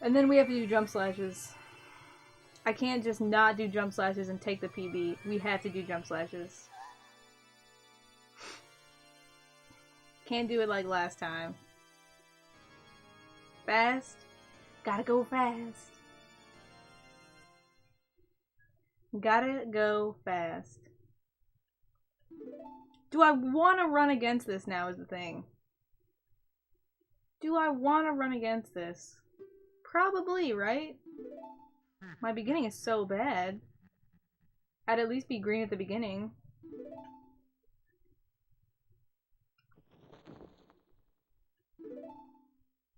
And then we have to do jump slashes. I can't just not do jump slashes and take the PB. We have to do jump slashes. Can't do it like last time. Fast? Gotta go fast. Gotta go fast. Do I want to run against this now is the thing. Do I want to run against this? Probably, right? My beginning is so bad. I'd at least be green at the beginning.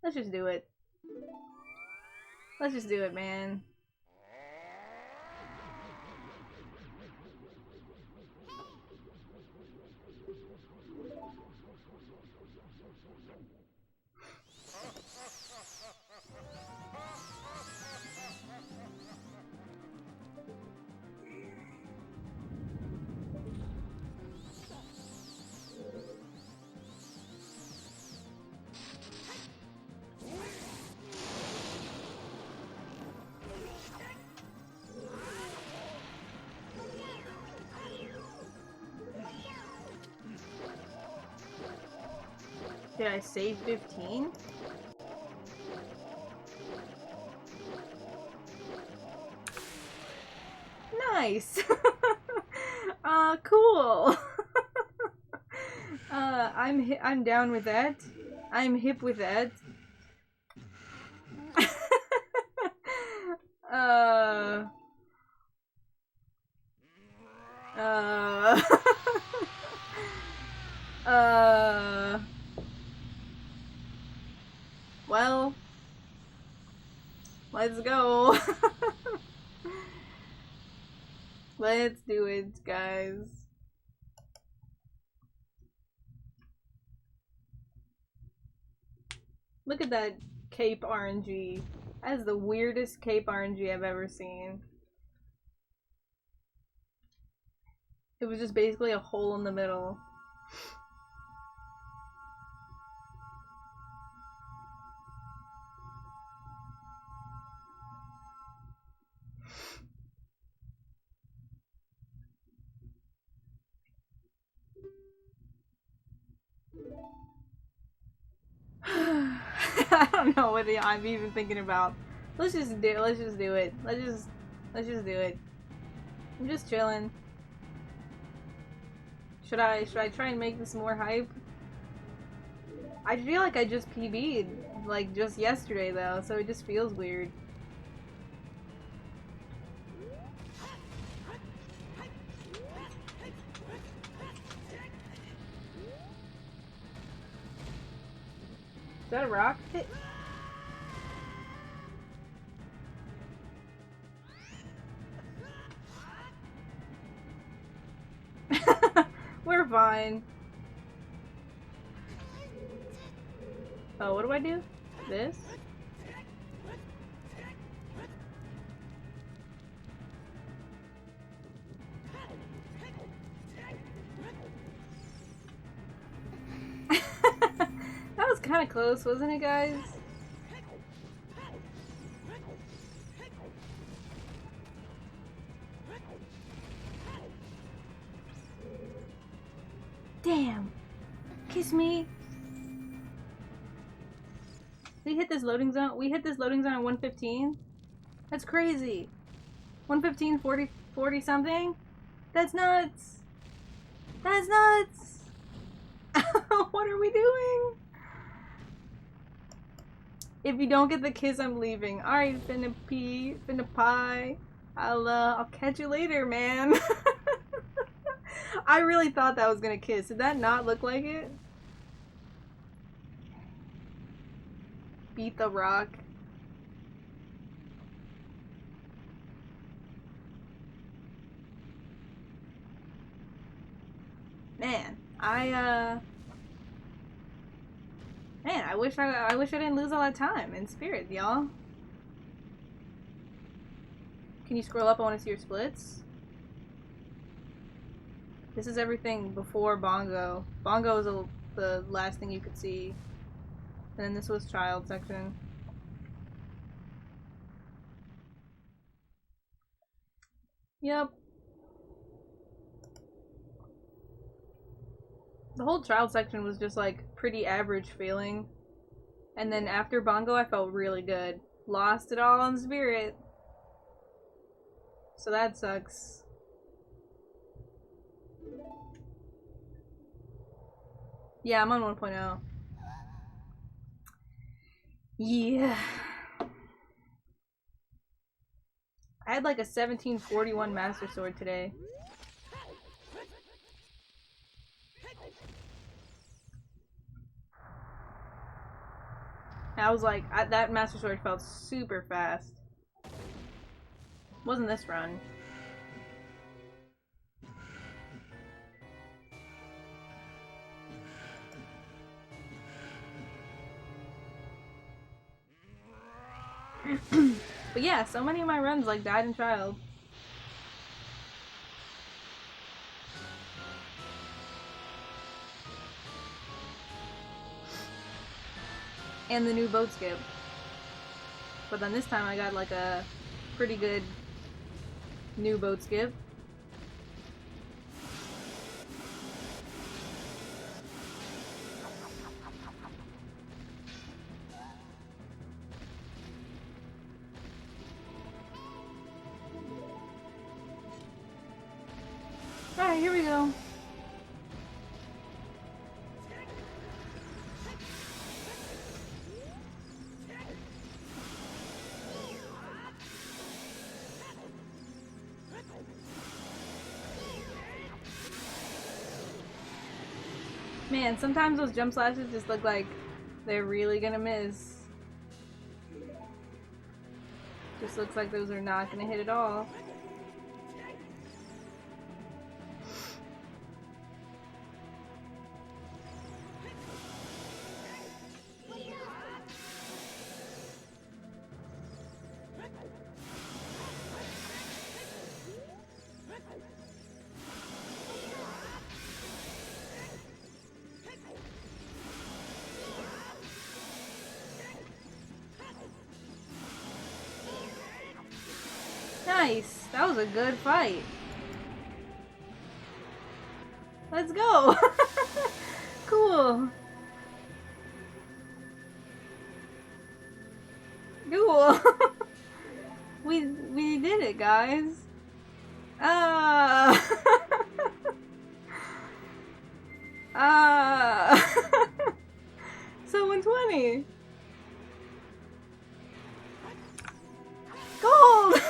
Let's just do it. Let's just do it, man. Did I save 15? Nice! Cool! I'm down with that. I'm hip with that. Well, let's go. Let's do it, guys. Look at that cape RNG. That is the weirdest cape RNG I've ever seen. It was just basically a hole in the middle. I don't know what I'm even thinking about. Let's just do it. Let's just do it. Let's just do it. I'm just chilling. Should I try and make this more hype? I feel like I just PB'd like just yesterday though, so it just feels weird. Is that a rock? We're fine. Oh, what do I do? This? kind of close, wasn't it, guys? Damn! Kiss me! We hit this loading zone. We hit this loading zone at 115? That's crazy! 115, 40 something? That's nuts! That's nuts! What are we doing? If you don't get the kiss, I'm leaving. Alright, finna pee, finna pie. I'll catch you later, man. I really thought that was gonna kiss. Did that not look like it? Beat the rock. Man, I wish I didn't lose all that time in Spirit, y'all. Can you scroll up? I want to see your splits. This is everything before Bongo. Bongo is the last thing you could see. And then this was child section. Yep. The whole child section was just like pretty average feeling. And then after Bongo I felt really good. Lost it all on Spirit. So that sucks. Yeah, I'm on 1.0. Yeah. I had like a 1741 Master Sword today. I was like, that Master Sword felt super fast. Wasn't this run. But yeah, so many of my runs like died in child. And the new boat skip. But then this time I got like a pretty good new boat skip. Alright, here we go. Man, sometimes those jump slashes just look like they're really gonna miss. Just looks like those are not gonna hit at all. Nice! That was a good fight. Let's go! Cool. Cool. We did it, guys. So 120. Gold!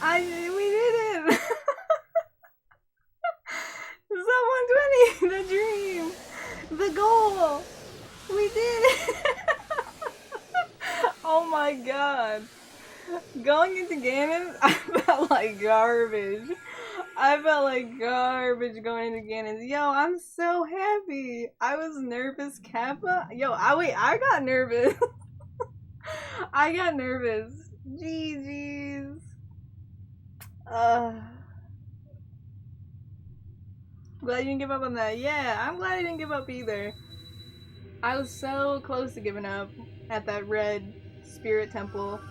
We did it! Sub 120! The dream! The goal! We did it! Oh my god. Going into Ganon, I felt like garbage. I felt like garbage going into Ganon. Yo, I'm so happy. I was nervous, Kappa. Yo, I got nervous. I got nervous. GG's. Glad you didn't give up on that. Yeah, I'm glad I didn't give up either. I was so close to giving up at that red spirit temple.